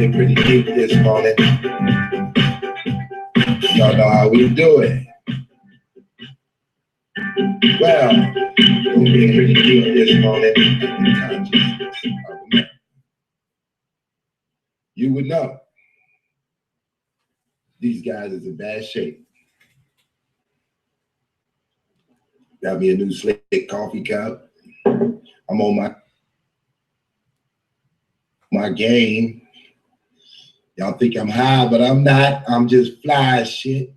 getting pretty deep this morning. Y'all know how we do it. Well, we're getting pretty deep this morning. You would know these guys is in bad shape. Got me a new slick coffee cup. I'm on my game. Y'all think I'm high, but I'm not. I'm just fly as shit.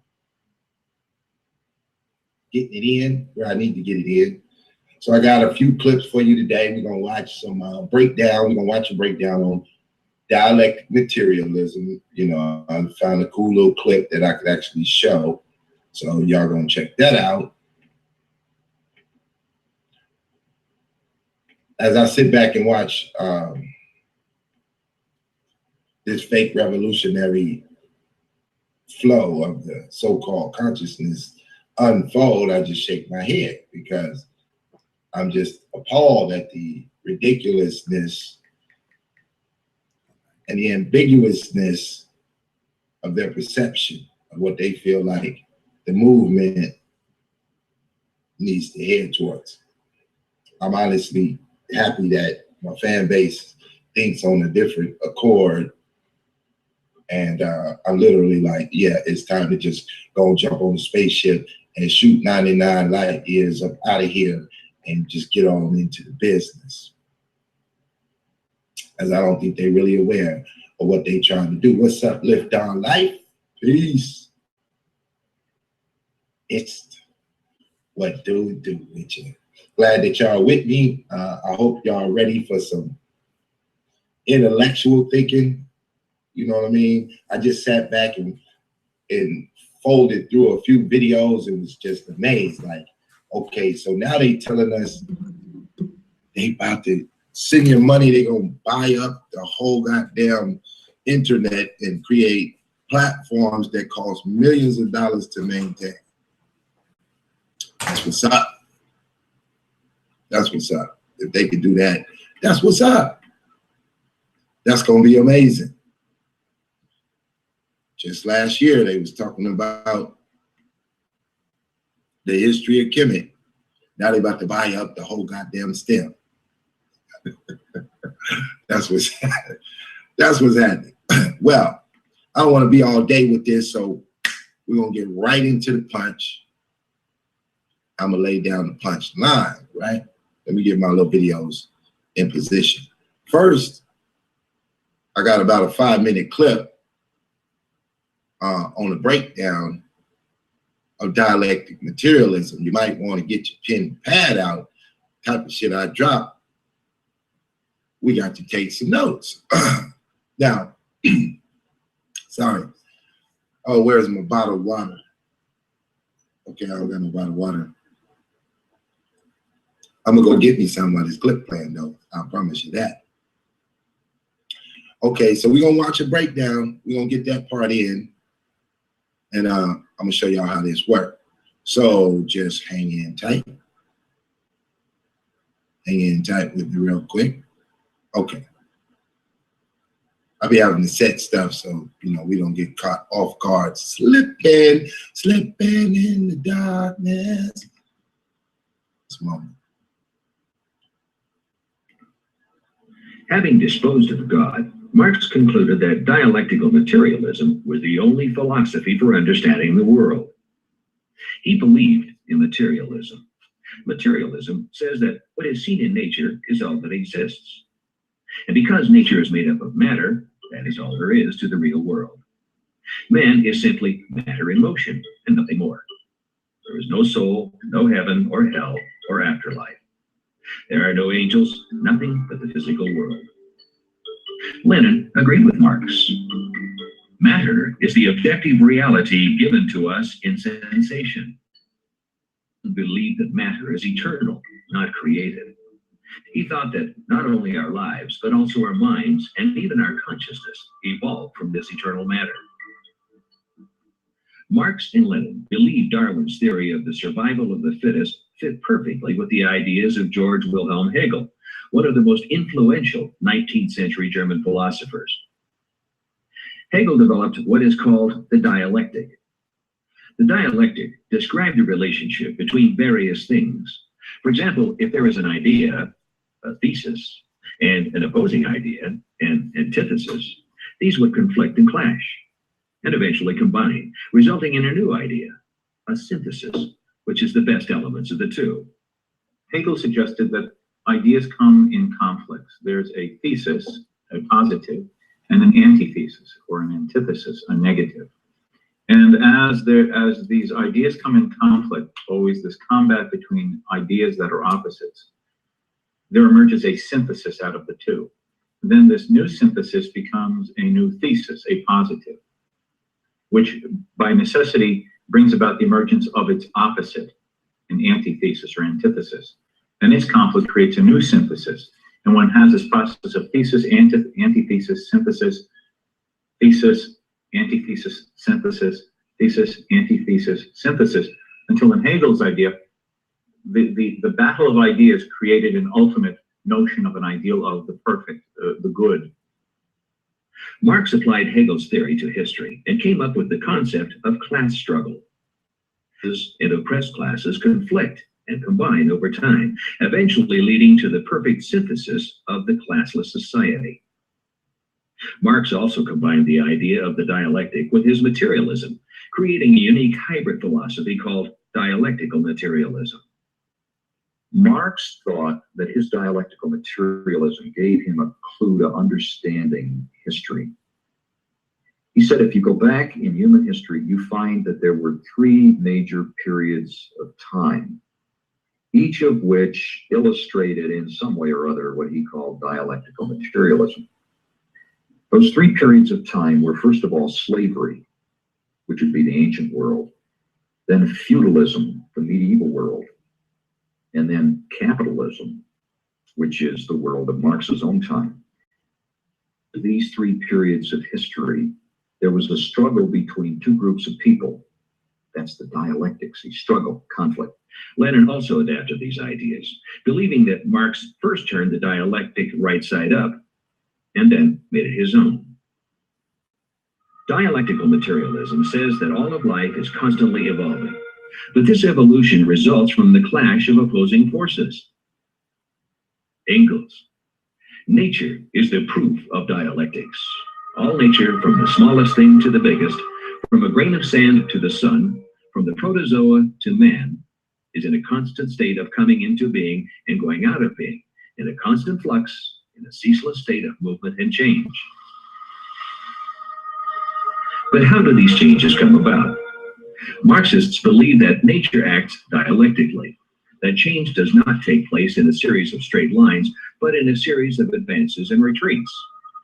Getting it in where I need to get it in. So I got a few clips for you today. We're gonna watch some breakdown. We're gonna watch a breakdown on dialectic materialism. You know, I found a cool little clip that I could actually show. So y'all gonna check that out. As I sit back and watch this fake revolutionary flow of the so-called consciousness unfold, I just shake my head because I'm just appalled at the ridiculousness and the ambiguousness of their perception of what they feel like the movement needs to head towards. I'm honestly happy that my fan base thinks on a different accord. And I'm literally like, yeah, it's time to just go and jump on the spaceship and shoot 99 light years up out of here and just get on into the business. As I don't think they're really aware of what they're trying to do. What's up, Lift On Life? Peace. It's what do with you. Glad that y'all with me. I hope y'all ready for some intellectual thinking. You know what I mean? I just sat back and folded through a few videos and was just amazed. Like, okay, so now they telling us they about to send your money. They gonna buy up the whole goddamn internet and create platforms that cost millions of dollars to maintain. That's what's up. That's what's up. If they could do that, that's what's up. That's gonna be amazing. Just last year, they was talking about the history of Kemet. Now they about to buy up the whole goddamn STEM. That's what's happening. That's what's happening. Well, I don't want to be all day with this, so we're gonna get right into the punch. I'm gonna lay down the punch line, right? Let me get my little videos in position. First, I got about a 5-minute clip on a breakdown of dialectic materialism. You might want to get your pen and pad out, type of shit I drop. We got to take some notes. Now, sorry. Oh, where's my bottle of water? Okay, I don't got no bottle of water. I'm gonna go get me some of this clip playing though. I promise you that. Okay, so we're gonna watch a breakdown. We're gonna get that part in. And I'm gonna show y'all how this works. So just hang in tight. Hang in tight with me real quick. Okay. I'll be having to set stuff so you know we don't get caught off guard. Slipping in the darkness. This moment. Having disposed of God, Marx concluded that dialectical materialism was the only philosophy for understanding the world. He believed in materialism. Materialism says that what is seen in nature is all that exists. And because nature is made up of matter, that is all there is to the real world. Man is simply matter in motion and nothing more. There is no soul, no heaven or hell or afterlife. There are no angels, nothing but the physical world. Lenin agreed with Marx. Matter is the objective reality given to us in sensation. He believed that matter is eternal, not created. He thought that not only our lives, but also our minds and even our consciousness evolved from this eternal matter. Marx and Lenin believed Darwin's theory of the survival of the fittest fit perfectly with the ideas of George Wilhelm Hegel, one of the most influential 19th century German philosophers. Hegel developed what is called the dialectic. The dialectic described the relationship between various things. For example, if there is an idea, a thesis, and an opposing idea, an antithesis, these would conflict and clash, and eventually combine, resulting in a new idea, a synthesis, which is the best elements of the two. Hegel suggested that ideas come in conflicts. There's a thesis, a positive, and an antithesis, or an antithesis, a negative. And as these ideas come in conflict, always this combat between ideas that are opposites, there emerges a synthesis out of the two. Then this new synthesis becomes a new thesis, a positive, which by necessity brings about the emergence of its opposite, an antithesis or antithesis. And this conflict creates a new synthesis. And one has this process of thesis, antithesis, synthesis, thesis, antithesis, synthesis, thesis, antithesis, synthesis, until in Hegel's idea, the battle of ideas created an ultimate notion of an ideal of the perfect, the good. Marx applied Hegel's theory to history and came up with the concept of class struggle. And oppressed classes conflict and combine over time, eventually leading to the perfect synthesis of the classless society. Marx also combined the idea of the dialectic with his materialism, creating a unique hybrid philosophy called dialectical materialism. Marx thought that his dialectical materialism gave him a clue to understanding history. He said if you go back in human history, you find that there were three major periods of time, each of which illustrated in some way or other what he called dialectical materialism. Those three periods of time were, first of all, slavery, which would be the ancient world, then feudalism, the medieval world, and then capitalism, which is the world of Marx's own time. These three periods of history, there was a struggle between two groups of people. That's the dialectics, the struggle, conflict. Lenin also adapted these ideas, believing that Marx first turned the dialectic right side up and then made it his own. Dialectical materialism says that all of life is constantly evolving, but this evolution results from the clash of opposing forces. Engels: nature is the proof of dialectics. All nature, from the smallest thing to the biggest, from a grain of sand to the sun, from the protozoa to man, is in a constant state of coming into being and going out of being, in a constant flux, in a ceaseless state of movement and change. But how do these changes come about? Marxists believe that nature acts dialectically, that change does not take place in a series of straight lines, but in a series of advances and retreats.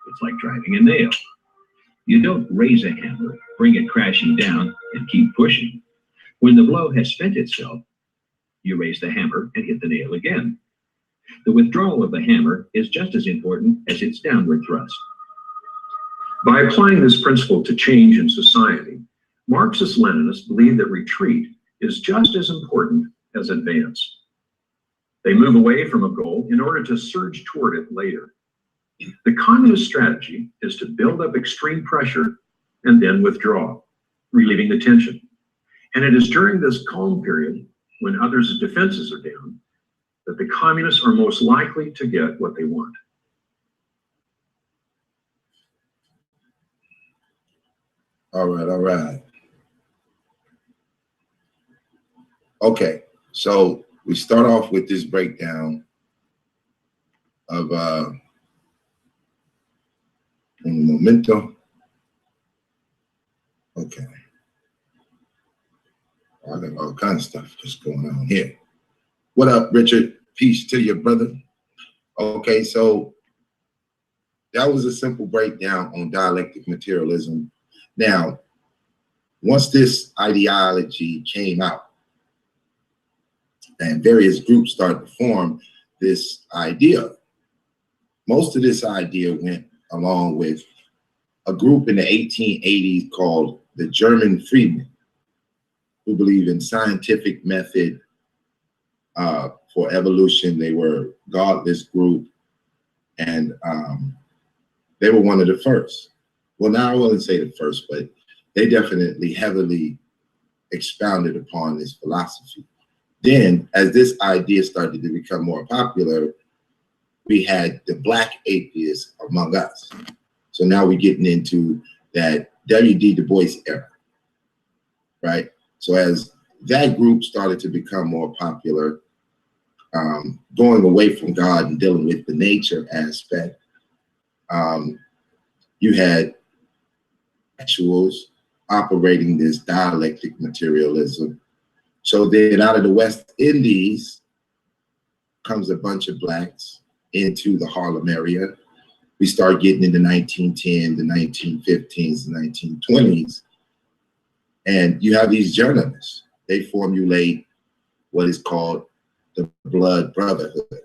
It's like driving a nail. You don't raise a hammer, bring it crashing down, and keep pushing. When the blow has spent itself, you raise the hammer and hit the nail again. The withdrawal of the hammer is just as important as its downward thrust. By applying this principle to change in society, Marxist-Leninists believe that retreat is just as important as advance. They move away from a goal in order to surge toward it later. The communist strategy is to build up extreme pressure and then withdraw, relieving the tension. And it is during this calm period, when others' defenses are down, that the communists are most likely to get what they want. All right. Okay, so we start off with this breakdown of un momento. Okay. I got all kinds of stuff just going on here. What up, Richard? Peace to your brother. Okay, so that was a simple breakdown on dialectic materialism. Now, once this ideology came out and various groups started to form this idea, most of this idea went along with a group in the 1880s called the German Freedmen, who believe in scientific method for evolution. They were a godless group, and they were one of the first. well, now I wouldn't say the first, but they definitely heavily expounded upon this philosophy. Then, as this idea started to become more popular, we had the Black atheists among us. So now we're getting into that W.D. Du Bois era, right? So as that group started to become more popular, going away from God and dealing with the nature aspect, you had actuals operating this dialectic materialism. So then out of the West Indies comes a bunch of Blacks into the Harlem area. We start getting into 1910, the 1915s, the 1920s. And you have these journalists. They formulate what is called the Blood Brotherhood.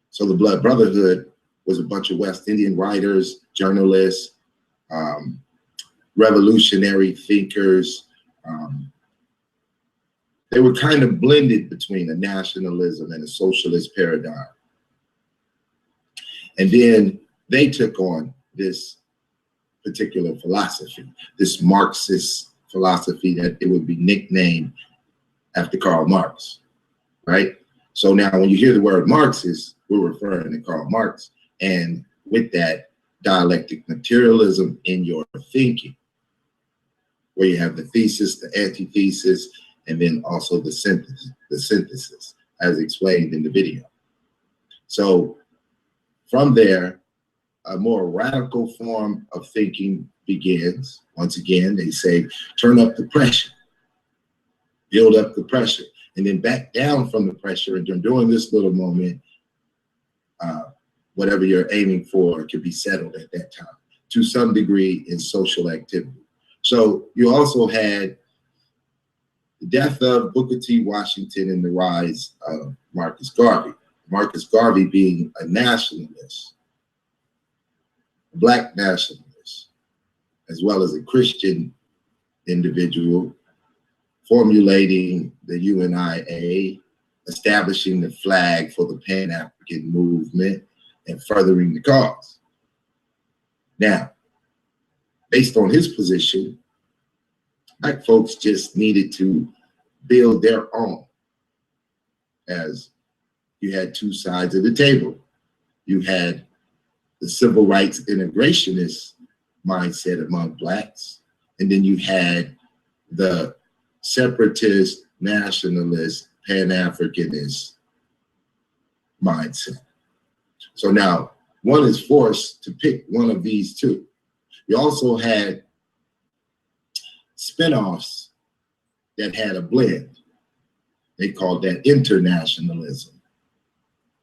So the Blood Brotherhood was a bunch of West Indian writers, journalists, revolutionary thinkers. They were kind of blended between a nationalism and a socialist paradigm. And then they took on this particular philosophy, this Marxist philosophy that it would be nicknamed after Karl Marx, right? So now when you hear the word Marxist, we're referring to Karl Marx, and with that dialectic materialism in your thinking, where you have the thesis, the antithesis, and then also the synthesis, as explained in the video. So from there, a more radical form of thinking begins. Once again, they say, turn up the pressure, build up the pressure, and then back down from the pressure. And during this little moment, whatever you're aiming for can be settled at that time, to some degree in social activity. So you also had the death of Booker T. Washington and the rise of Marcus Garvey. Marcus Garvey being a nationalist, a Black nationalist, as well as a Christian individual, formulating the UNIA, establishing the flag for the Pan-African movement, and furthering the cause. Now, based on his position, Black folks just needed to build their own, as you had two sides of the table. You had the civil rights integrationist mindset among Blacks, and then you had the separatist, nationalist, Pan-Africanist mindset. So now one is forced to pick one of these two. You also had spinoffs that had a blend. They called that internationalism.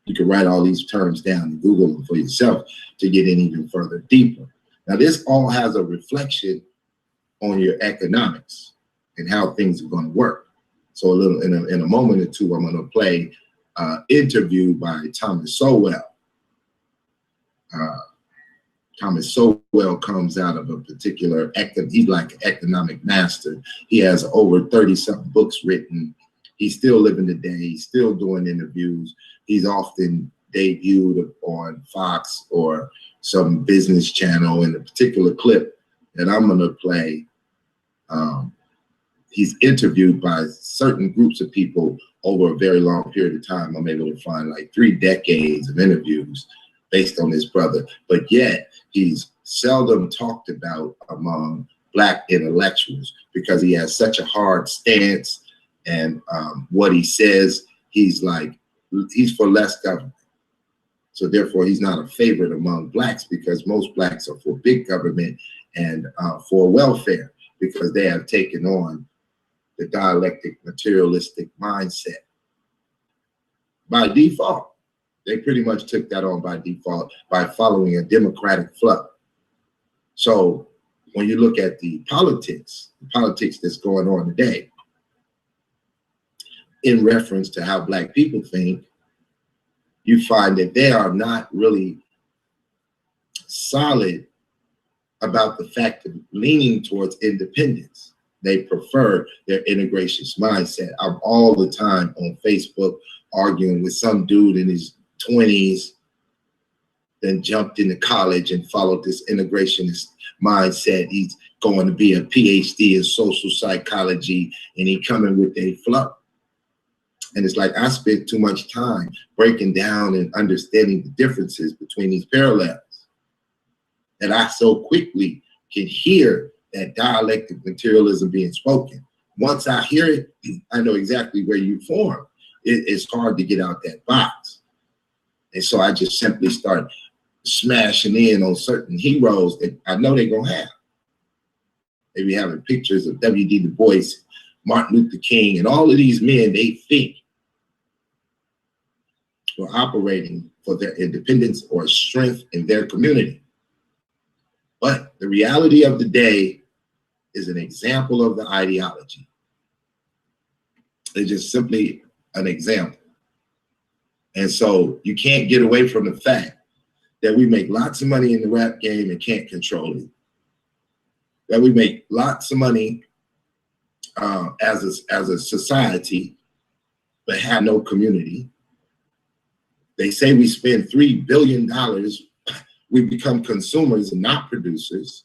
You can write all these terms down and Google them for yourself to get in even further deeper. Now, this all has a reflection on your economics and how things are going to work. So a little in a moment or two, I'm going to play an interview by Thomas Sowell. Thomas Sowell comes out of a particular, he's like an economic master. He has over 30-something books written. He's still living today. He's still doing interviews. He's often debuted on Fox or some business channel. In a particular clip that I'm going to play, he's interviewed by certain groups of people over a very long period of time. I'm able to find like 3 decades of interviews based on this brother, but yet he's seldom talked about among Black intellectuals because he has such a hard stance, and what he says, he's for less government. So therefore, he's not a favorite among Blacks because most Blacks are for big government and for welfare, because they have taken on the dialectic materialistic mindset by default. They pretty much took that on by default by following a democratic flow. So when you look at the politics that's going on today, in reference to how Black people think, you find that they are not really solid about the fact of leaning towards independence. They prefer their integrationist mindset. I'm all the time on Facebook arguing with some dude in his 20s, then jumped into college and followed this integrationist mindset. He's going to be a PhD in social psychology, and he coming with a fluff. And it's like I spent too much time breaking down and understanding the differences between these parallels. And I so quickly can hear that dialectic materialism being spoken. Once I hear it, I know exactly where you form. It's hard to get out that box. And so I just simply start smashing in on certain heroes that I know they're going to have. They be having pictures of W.D. Du Bois, Martin Luther King, and all of these men they think were operating for their independence or strength in their community. But the reality of the day is an example of the ideology. It's just simply an example. And so you can't get away from the fact that we make lots of money in the rap game and can't control it. That we make lots of money as a society, but have no community. They say we spend $3 billion. We become consumers and not producers.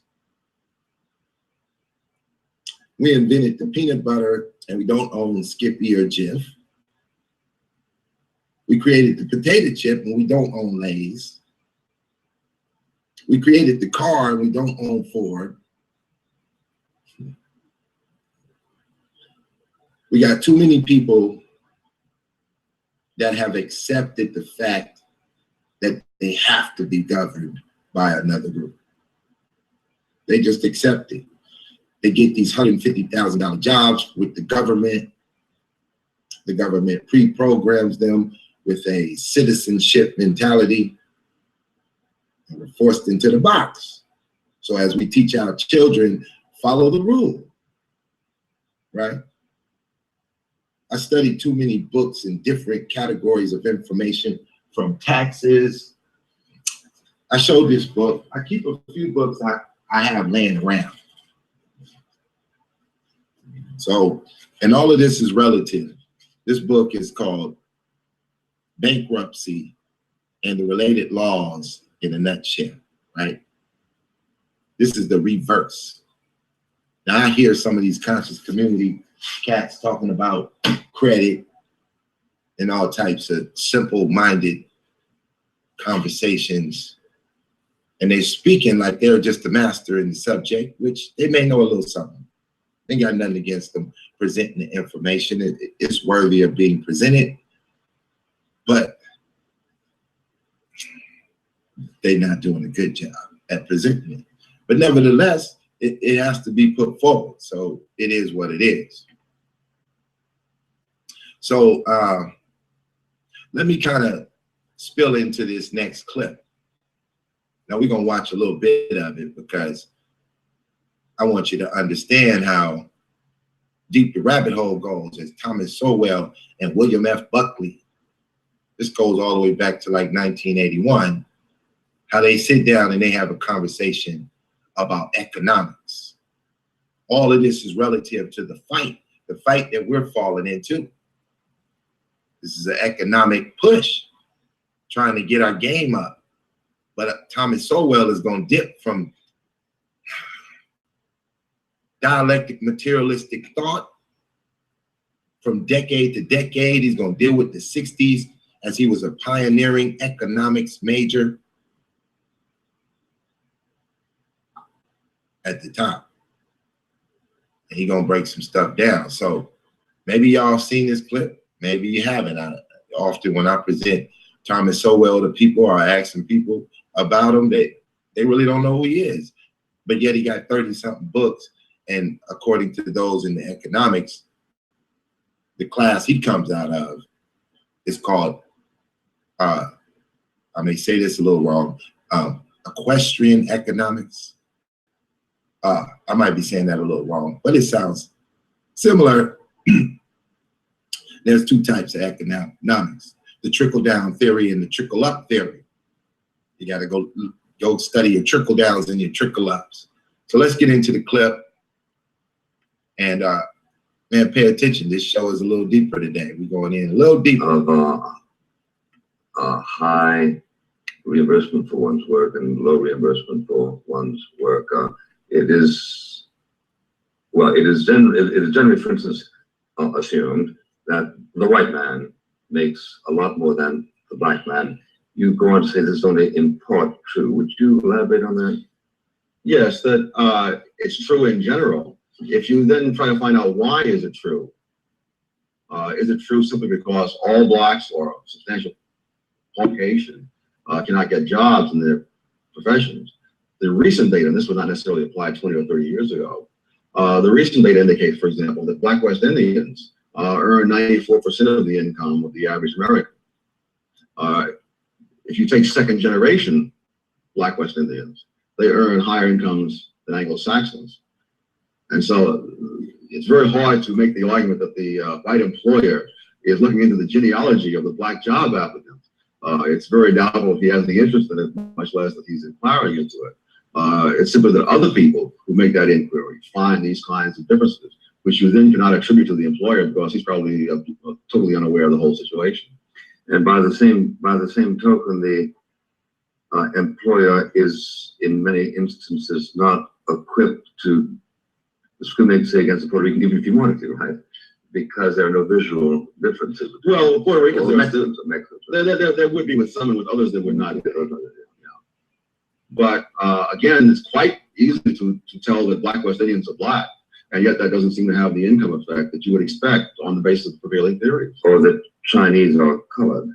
We invented the peanut butter and we don't own Skippy or Jif. We created the potato chip and we don't own Lay's. We created the car and we don't own Ford. We got too many people that have accepted the fact that they have to be governed by another group. They just accept it. They get these $150,000 jobs with the government. The government pre-programs them with a citizenship mentality, and we're forced into the box. So as we teach our children, follow the rule, right? I studied too many books in different categories of information, from taxes. I showed this book. I keep a few books I have laying around. So, and all of this is relative. This book is called Bankruptcy and the Related Laws in a Nutshell, right? This is the reverse. Now I hear some of these conscious community cats talking about credit and all types of simple-minded conversations, and they're speaking like they're just a master in the subject, which they may know a little something. They got nothing against them presenting the information. It's worthy of being presented, but they're not doing a good job at presenting it. But nevertheless, it has to be put forward. So it is what it is. So let me kind of spill into this next clip. Now we're going to watch a little bit of it because I want you to understand how deep the rabbit hole goes as Thomas Sowell and William F. Buckley. This goes all the way back to like 1981, how they sit down and they have a conversation about economics. All of this is relative to the fight that we're falling into. This is an economic push, trying to get our game up. But Thomas Sowell is going to dip from dialectic materialistic thought from decade to decade. He's going to deal with the 60s as he was a pioneering economics major at the time. And he's going to break some stuff down. So maybe y'all seen this clip. Maybe you haven't. Often when I present Thomas Sowell to people or I ask some people about him, they really don't know who he is. But yet he got 30-something books. And according to those in the economics, the class he comes out of is called, I may say this a little wrong, equestrian economics. I might be saying that a little wrong, but it sounds similar. There's two types of economics, the trickle-down theory and the trickle-up theory. You got to go study your trickle-downs and your trickle-ups. So let's get into the clip. And man, pay attention. This show is a little deeper today. We're going in a little deeper. Of high reimbursement for one's work and low reimbursement for one's work. it is, well, it is generally, for instance, assumed that the white man makes a lot more than the black man. You go on to say this is only in part true. Would you elaborate on that? Yes, that it's true in general. If you then try to find out why is it true simply because all blacks or a substantial population cannot get jobs in their professions? The recent data, and this was not necessarily applied 20 or 30 years ago, the recent data indicates, for example, that Black West Indians earn 94% of the income of the average American. If you take second generation Black West Indians, they earn higher incomes than Anglo-Saxons. And so it's very hard to make the argument that the white employer is looking into the genealogy of the black job applicant. It's very doubtful if he has the interest in it, much less that he's inquiring into it. It's simply that other people who make that inquiry find these kinds of differences, which you then cannot attribute to the employer because he's probably totally unaware of the whole situation. And by the same token, the employer is in many instances not equipped to discriminate, say, against the Puerto Rican, even if you wanted to, right? Because there are no visual differences. Well, Puerto Ricans, there would be with some and with others there would not be. But again, it's quite easy to tell that Black West Indians are black, and yet that doesn't seem to have the income effect that you would expect on the basis of prevailing theories. Or that Chinese are colored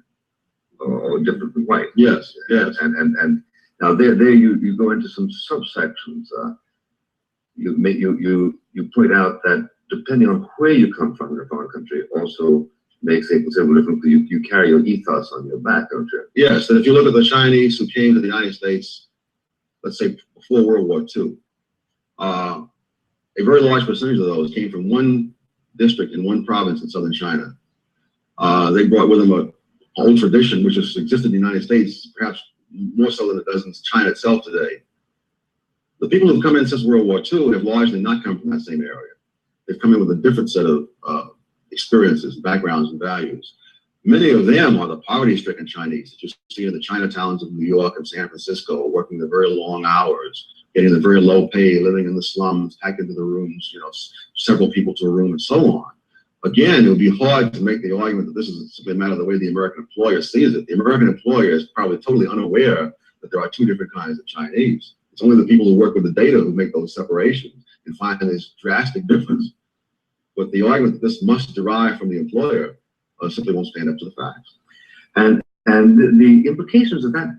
or different from white. Yes, yes. And now there you go into some subsections. You point out that depending on where you come from in a foreign country also makes a considerable difference. You carry your ethos on your back, don't you? Yes, and if you look at the Chinese who came to the United States, let's say before World War II, a very large percentage of those came from one district in one province in southern China. They brought with them an old tradition which has existed in the United States, perhaps more so than it does in China itself today. The people who've come in since World War II have largely not come from that same area. They've come in with a different set of experiences, backgrounds, and values. Many of them are the poverty-stricken Chinese that you see in the Chinatowns of New York and San Francisco, working the very long hours, getting the very low pay, living in the slums, packed into the rooms, several people to a room, and so on. Again, it would be hard to make the argument that this is simply a matter of the way the American employer sees it. The American employer is probably totally unaware that there are two different kinds of Chinese. It's only the people who work with the data who make those separations and find this drastic difference. But the argument that this must derive from the employer simply won't stand up to the facts. And the implications of that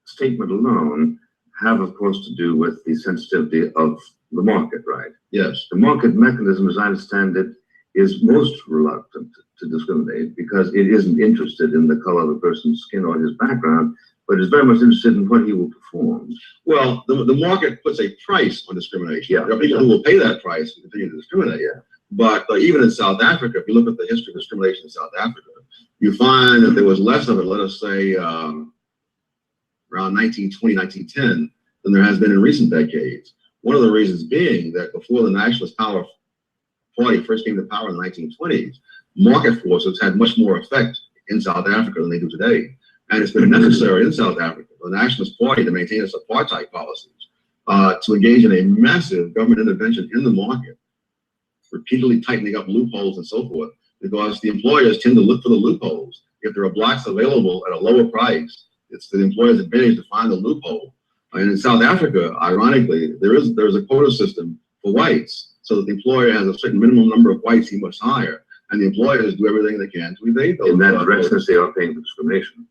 statement alone have, of course, to do with the sensitivity of the market, right? Yes. The market mechanism, as I understand it, is most reluctant to discriminate because it isn't interested in the color of a person's skin or his background, but is very much interested in what he will perform. Well, the market puts a price on discrimination. Yeah, there are people who will pay that price and continue to discriminate. Yeah. But even in South Africa, if you look at the history of discrimination in South Africa, you find that there was less of it, let us say, around 1920, 1910, than there has been in recent decades. One of the reasons being that before the Nationalist Power Party first came to power in the 1920s, market forces had much more effect in South Africa than they do today. And it's been necessary in South Africa for the Nationalist Party to maintain its apartheid policies, to engage in a massive government intervention in the market, repeatedly tightening up loopholes and so forth, because the employers tend to look for the loopholes. If there are blacks available at a lower price, it's to the employer's advantage to find the loophole. And in South Africa, ironically, there's a quota system for whites, so that the employer has a certain minimum number of whites he must hire, and the employers do everything they can to evade those. In that direction, they are paying for discrimination.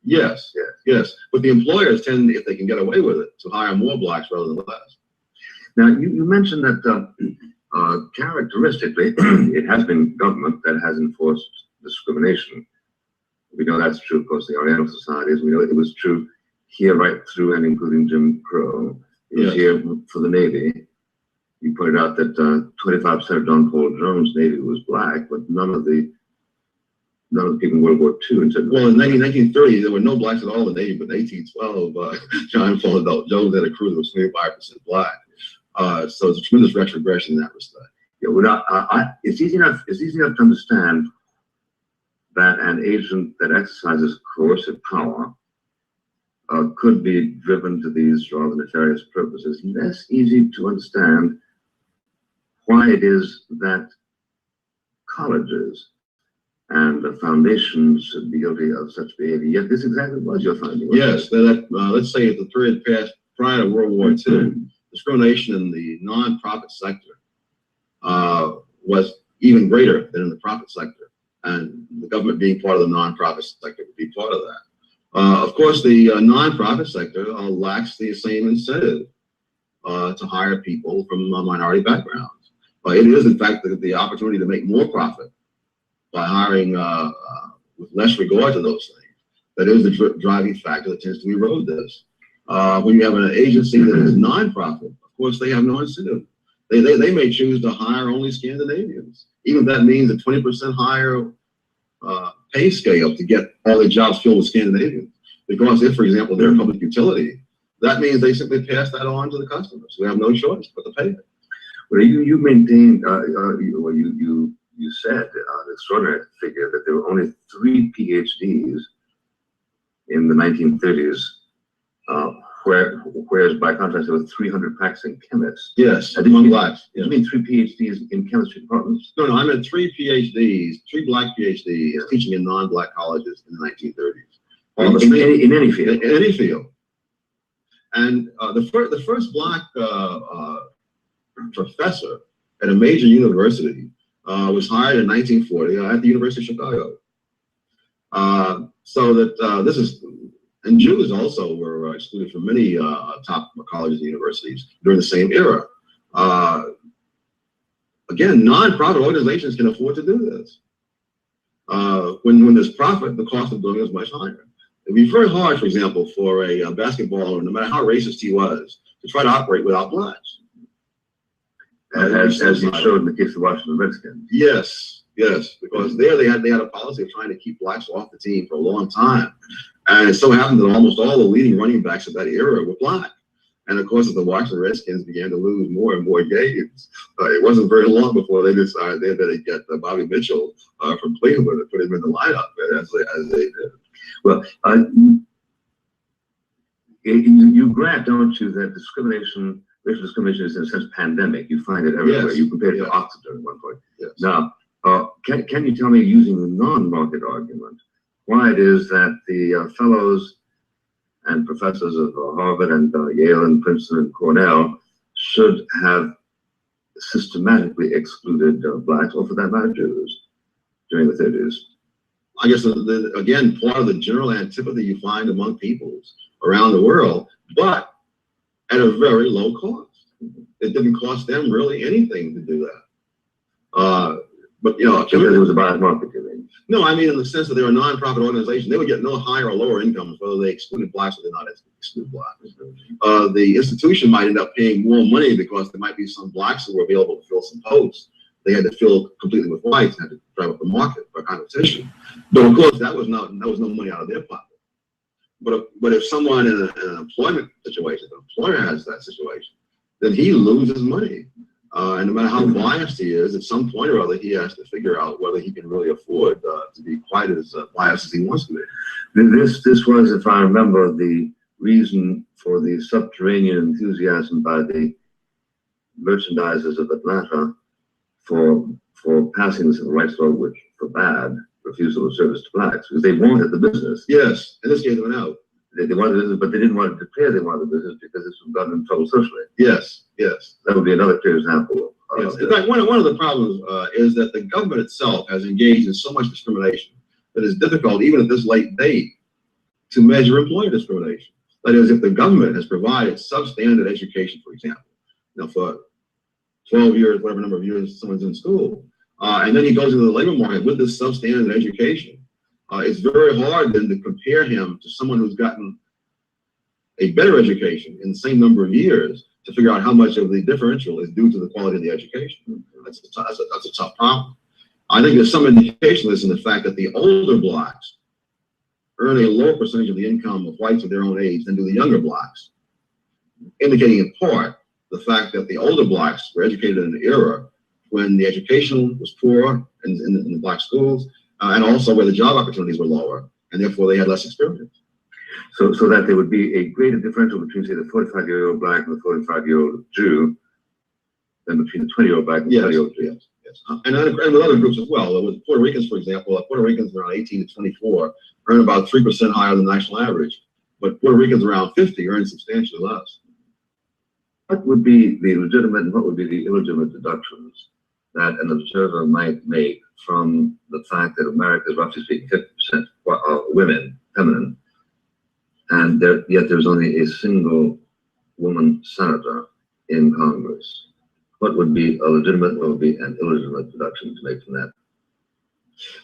Yes, yes. But the employers tend, if they can get away with it, to hire more blacks rather than less. Now, you mentioned that characteristically, it has been government that has enforced discrimination. We know that's true, of course, the Oriental societies. We know it was true here right through and including Jim Crow. It was here for the Navy. You pointed out that 25% of John Paul Jones' Navy was black, but none of the people in World War II. Well, in 1930, there were no blacks at all in the Navy, but in 1812, John Paul Jones had a crew that was 25% black. So it's a tremendous retrogression in that respect. Yeah, well, it's easy enough to understand that an agent that exercises coercive power could be driven to these rather nefarious purposes, less easy to understand why it is that colleges and the foundations should be guilty of such behavior. Yet this exactly was your finding. Yes, let's say at the period past prior to World War II, discrimination in the non-profit sector was even greater than in the profit sector, and the government being part of the non-profit sector would be part of that. Of course, the non-profit sector lacks the same incentive to hire people from minority backgrounds. It is, in fact, the opportunity to make more profit by hiring with less regard to those things. That is the driving factor that tends to erode this. When you have an agency that is non-profit, of course, they have no incentive. They may choose to hire only Scandinavians, even if that means a 20% higher pay scale to get all their jobs filled with Scandinavians. Because if, for example, they're a public utility, that means they simply pass that on to the customers who have no choice but to pay it. Well, you maintained, you said an extraordinary figure that there were only 3 PhDs in the 1930s, whereas by contrast there were 300 practicing chemists. Yes, among blacks. You mean 3 PhDs in chemistry departments? No, I meant 3 PhDs, 3 black PhDs teaching in non-black colleges in the 1930s. In any field. In any field. And the first black professor at a major university was hired in 1940 at the University of Chicago. So that this is, and Jews also were excluded from many top colleges and universities during the same era. Again, non-profit organizations can afford to do this. When there's profit, the cost of doing it is much higher. It'd be very hard, for example, for a basketballer, no matter how racist he was, to try to operate without blacks. As you showed in the case of the Washington Redskins. Yes, because there they had a policy of trying to keep blacks off the team for a long time. And it so happened that almost all the leading running backs of that era were black. And of course, as the Washington Redskins began to lose more and more games, it wasn't very long before they decided they better get Bobby Mitchell from Cleveland and put him in the lineup as they did. Well, you grant, don't you, that discrimination, racial discrimination is in a sense pandemic. You find it everywhere. Yes. You compared it to Oxford at one point. Yes. Now, can you tell me, using the non-market argument, why it is that the fellows and professors of Harvard and Yale and Princeton and Cornell should have systematically excluded blacks, or for that matter, Jews, during the 30s? I guess, again, part of the general antipathy you find among peoples around the world, but at a very low cost. It didn't cost them really anything to do that. But, you know, Because it was a bad market, you mean? no, I mean in the sense that they're a non-profit organization, they would get no higher or lower income whether they excluded blacks or did not exclude blacks. The institution might end up paying more money because there might be some blacks who were available to fill some posts. They had to fill completely with whites and had to drive up the market by competition. But of course, that was no money out of their pocket. But if someone in an employment situation, the employer has that situation, then he loses money. And no matter how biased he is, at some point or other, he has to figure out whether he can really afford to be quite as biased as he wants to be. This was, if I remember, the reason for the subterranean enthusiasm by the merchandisers of Atlanta for passing the civil rights law, which forbade refusal of service to blacks, because they wanted the business. Yes, and this gave them an out. They wanted business, but they didn't want to declare they wanted the business because this would have gotten them in trouble socially. Yes. That would be another clear example. Yes. In fact, one of the problems is that the government itself has engaged in so much discrimination that it's difficult, even at this late date, to measure employer discrimination. That is, if the government has provided substandard education, for example, for 12 years, whatever number of years someone's in school, and then he goes into the labor market with this substandard education, it's very hard then to compare him to someone who's gotten a better education in the same number of years to figure out how much of the differential is due to the quality of the education. That's a tough problem. I think there's some indication of this in the fact that the older blacks earn a lower percentage of the income of whites of their own age than do the younger blacks, indicating in part the fact that the older blacks were educated in an era when the education was poor in the black schools, and also where the job opportunities were lower, and therefore they had less experience. So that there would be a greater differential between, say, the 45-year-old black and the 45-year-old Jew than between the 20-year-old black and the 20-year-old Jew. Yes. And with other groups as well. With Puerto Ricans, for example, Puerto Ricans around 18 to 24 earn about 3% higher than the national average, but Puerto Ricans around 50 earn substantially less. What would be the legitimate and what would be the illegitimate deductions that an observer might make from the fact that America is, roughly speaking, 50% women, feminine, and yet there's only a single woman senator in Congress? What would be a legitimate, what would be an illegitimate deduction to make from that?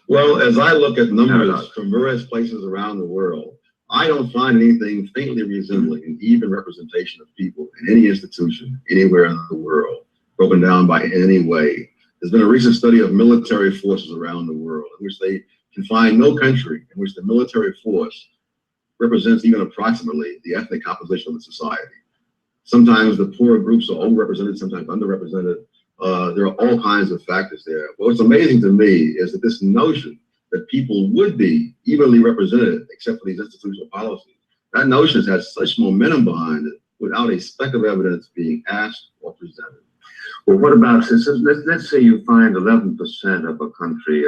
Well, as I look at numbers from various places around the world, I don't find anything faintly resembling an even representation of people in any institution, anywhere in the world, broken down by any way. There's been a recent study of military forces around the world in which they can find no country in which the military force represents even approximately the ethnic composition of the society. Sometimes the poorer groups are overrepresented, sometimes underrepresented. There are all kinds of factors there. But what's amazing to me is that this notion that people would be evenly represented except for these institutional policies, that notion has such momentum behind it without a speck of evidence being asked or presented. Well, what about, let's say you find 11% of a country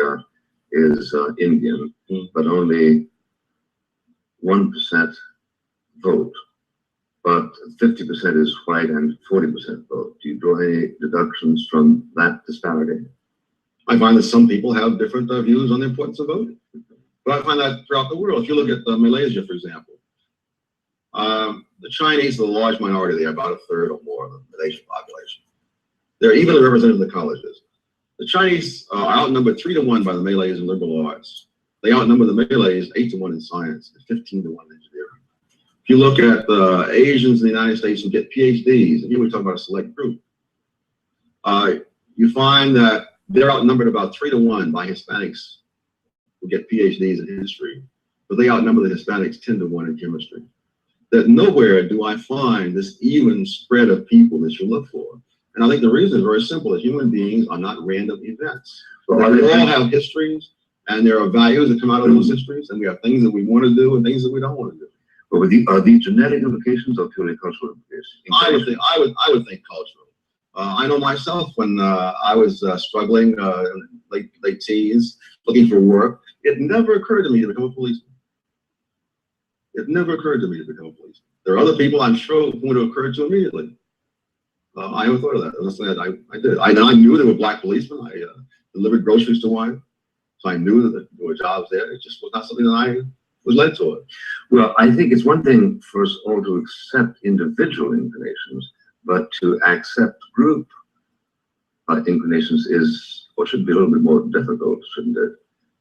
is Indian, but only 1% vote, but 50% is white and 40% vote. Do you draw any deductions from that disparity? I find that some people have different views on the importance of voting, but I find that throughout the world. If you look at Malaysia, for example, the Chinese are the large minority. They're about a third or more of the Malaysian population. They're evenly represented in the colleges. The Chinese are outnumbered 3 to 1 by the Malays in liberal arts. They outnumber the Malays 8 to 1 in science and 15 to 1 in engineering. If you look at the Asians in the United States who get PhDs, and here we talk about a select group, you find that they're outnumbered about 3 to 1 by Hispanics who get PhDs in history, but they outnumber the Hispanics 10 to 1 in chemistry. That nowhere do I find this even spread of people that you look for. And I think the reason is very simple, that human beings are not random events. We all have histories, and there are values that come out of those histories, and we have things that we want to do and things that we don't want to do. But are these genetic implications or purely cultural implications? I would think cultural. I know myself when I was struggling in late teens, looking for work, it never occurred to me to become a policeman. It never occurred to me to become a policeman. There are other people I'm sure who would have occurred to immediately. I never thought of that. Honestly, I did. I knew there were black policemen. I delivered groceries to one, so I knew that there were jobs there. It just was not something that I was led to it. Well, I think it's one thing for us all to accept individual inclinations, but to accept group inclinations is, or should be a little bit more difficult, shouldn't it?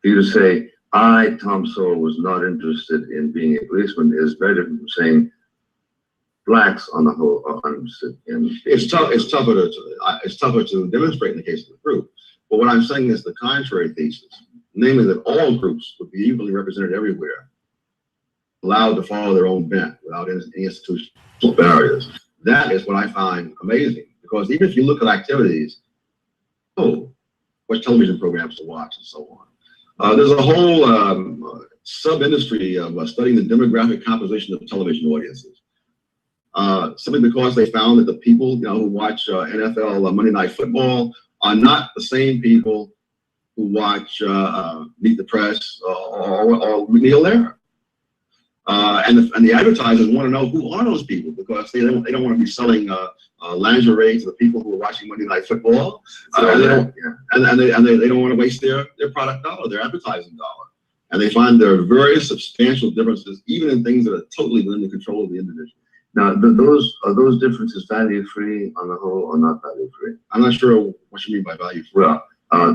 For you to say, I, Tom Sowell, was not interested in being a policeman is very different from saying, blacks on the whole are uninterested in. It's tougher to demonstrate in the case of the group. But what I'm saying is the contrary thesis, namely that all groups would be equally represented everywhere, allowed to follow their own bent without any institutional barriers. That is what I find amazing, because even if you look at activities, what television programs to watch and so on. There's a whole sub-industry of studying the demographic composition of television audiences. Simply because they found that the people who watch NFL Monday Night Football are not the same people who watch Meet the Press or Neil Lehrer. And the advertisers want to know who are those people, because they don't want to be selling lingerie to the people who are watching Monday Night Football. They don't want to waste their product dollar, their advertising dollar. And they find there are very substantial differences, even in things that are totally within the control of the individual. Now, are those differences value-free on the whole or not value-free? I'm not sure what you mean by value-free. Well,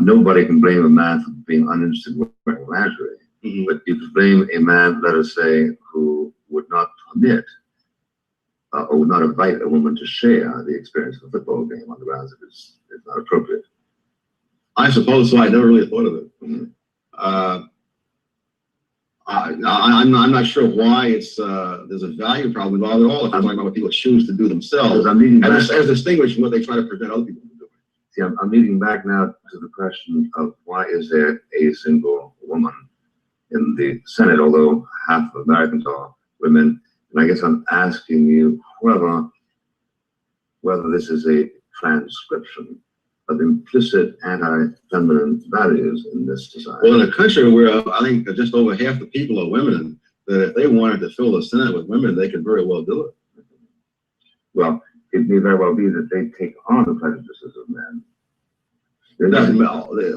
nobody can blame a man for being uninterested in wearing lingerie. Mm-hmm. But you could blame a man, let us say, who would not permit or would not invite a woman to share the experience of a football game on the grounds that it's not appropriate. I suppose so. I never really thought of it. Mm-hmm. I'm not sure why there's a value problem involved at all if I'm talking about what people choose to do themselves, as distinguished from what they try to prevent other people from doing. See, I'm leading back now to the question of why is there a single woman in the Senate, although half of Americans are women. And I guess I'm asking you whether this is a transcription of implicit anti-feminine values in this society. Well, in a country where I think just over half the people are women, that if they wanted to fill the Senate with women, they could very well do it. Well, it may very well be that they take on the prejudices of men.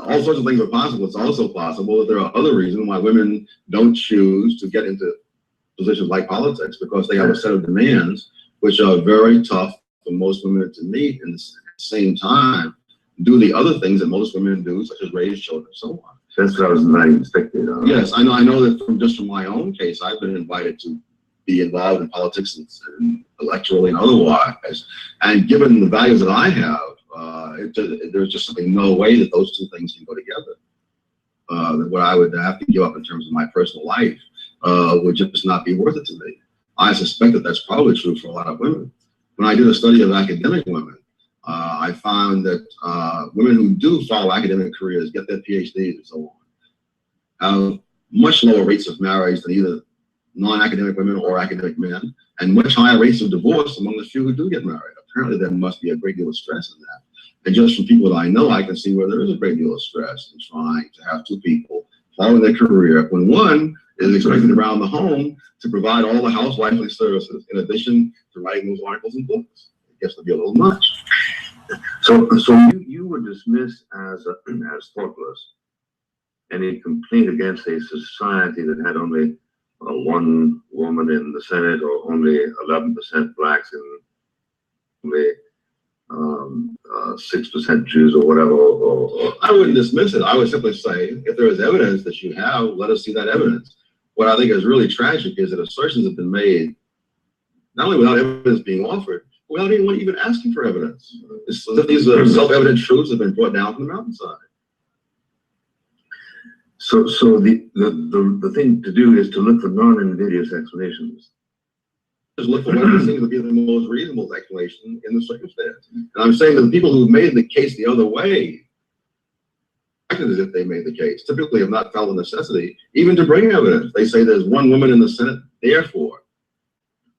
All sorts of things are possible. It's also possible that there are other reasons why women don't choose to get into positions like politics, because they have a set of demands which are very tough for most women to meet, and at the same time do the other things that most women do, such as raise children and so on. That's what I was inviting expected on. Yes, I know that from my own case, I've been invited to be involved in politics and electorally and otherwise. And given the values that I have, there's just simply no way that those two things can go together. What I would have to give up in terms of my personal life would just not be worth it to me. I suspect that that's probably true for a lot of women. When I did a study of academic women, I found that women who do follow academic careers, get their PhDs and so on, have much lower rates of marriage than either non-academic women or academic men, and much higher rates of divorce among the few who do get married. Apparently there must be a great deal of stress in that. And just from people that I know, I can see where there is a great deal of stress in trying to have two people following their career when one is expected around the home to provide all the housewifely services in addition to writing those articles and books. It gets to be a little much. So you would dismiss as thoughtless any complaint against a society that had only one woman in the Senate, or only 11% blacks, and only 6% Jews, or whatever. Or I wouldn't dismiss it. I would simply say, if there is evidence that you have, let us see that evidence. What I think is really tragic is that assertions have been made, not only without evidence being offered, but without anyone even asking for evidence. It's as if these self-evident truths have been brought down from the mountainside. So the thing to do is to look for non-invidious explanations. Just look for what seems to be the most reasonable explanation in the circumstance. And I'm saying that the people who've made the case the other way, acted as if they made the case, typically have not felt the necessity even to bring evidence. They say there's one woman in the Senate, therefore.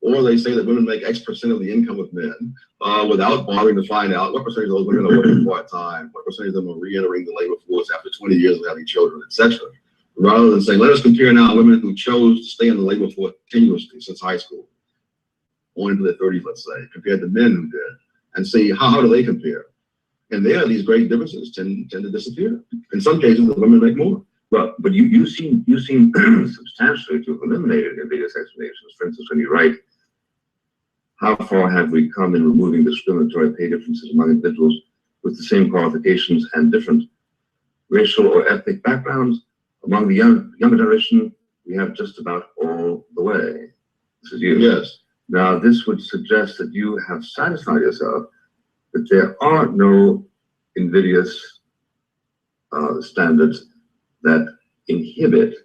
Or they say that women make X percent of the income of men without bothering to find out what percentage of those women are working part-time, what percentage of them are re-entering the labor force after 20 years of having children, etc. Rather than saying, let us compare now women who chose to stay in the labor force continuously since high school, on into their 30s, let's say, compared to men who did, and see how do they compare. And there, these great differences tend to disappear. In some cases, the women make more. Well, but you seem substantially to have eliminated ambiguous explanations. For instance, when you write, how far have we come in removing discriminatory pay differences among individuals with the same qualifications and different racial or ethnic backgrounds? Among the younger generation, we have just about all the way. This is you. Yes. Now, this would suggest that you have satisfied yourself that there are no invidious standards that inhibit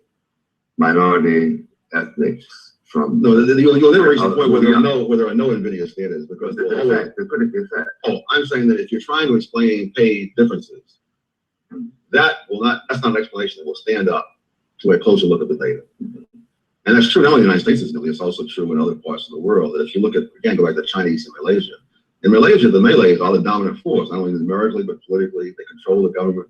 minority ethnics from. No, you'll never reach the point where there are no invidious standards, because they're critically fair. Oh, I'm saying that if you're trying to explain pay differences, that's not an explanation that will stand up to a closer look at the data. And that's true not only in the United States, it's also true in other parts of the world. That if you look at, again, go back to Chinese and Malaysia. In Malaysia, the Malays are the dominant force, not only numerically, but politically. They control the government.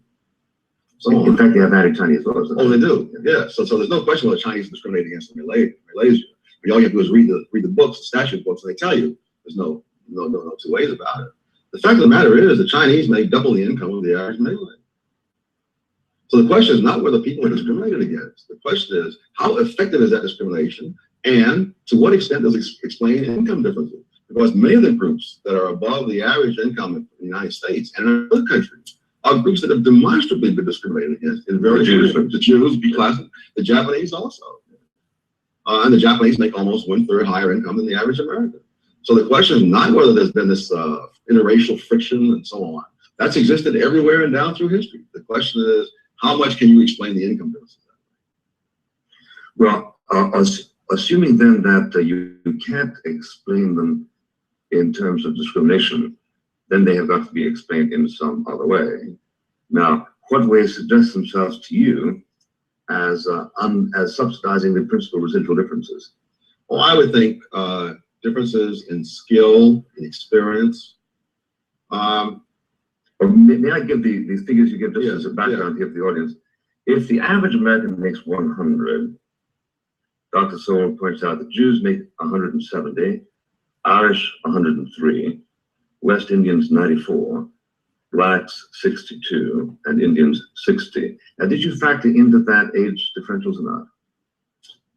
So in fact, they have anti-Chinese laws. Oh, they do. Yeah. So there's no question about the Chinese discriminating against the Malaysia. But all you have to do is read the books, the statute books, and they tell you there's no two ways about it. The fact of the matter is the Chinese make double the income of the average Malay. So the question is not whether people are discriminated against. The question is, how effective is that discrimination, and to what extent does it explain income differences? Because many of the groups that are above the average income in the United States and in other countries are groups that have demonstrably been discriminated against in various ways. The Jews, be classic, the Japanese also. And the Japanese make almost 1/3 higher income than the average American. So the question is not whether there's been this interracial friction and so on. That's existed everywhere and down through history. The question is, how much can you explain the income differences? Well, assuming then that you can't explain them in terms of discrimination, then they have got to be explained in some other way. Now, what ways suggest themselves to you as subsidizing the principal residual differences? Well, I would think differences in skill and experience. Or may I give these figures you give just as a background here for the audience? If the average American makes 100, Dr. Sowell points out that Jews make 170, Irish 103, West Indians 94, Blacks 62, and Indians 60. Now, did you factor into that age differentials or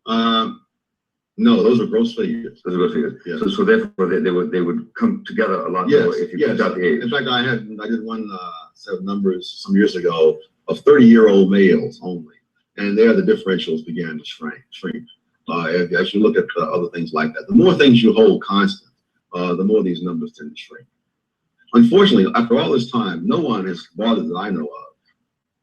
not? No, those are gross figures. Those are gross figures. Yeah. So therefore they would come together a lot more if you got the age. In fact, I did one set of numbers some years ago of 30-year-old males only, and there the differentials began to shrink. As you look at other things like that, the more things you hold constant, the more these numbers tend to shrink. Unfortunately, after all this time, no one has bothered that I know of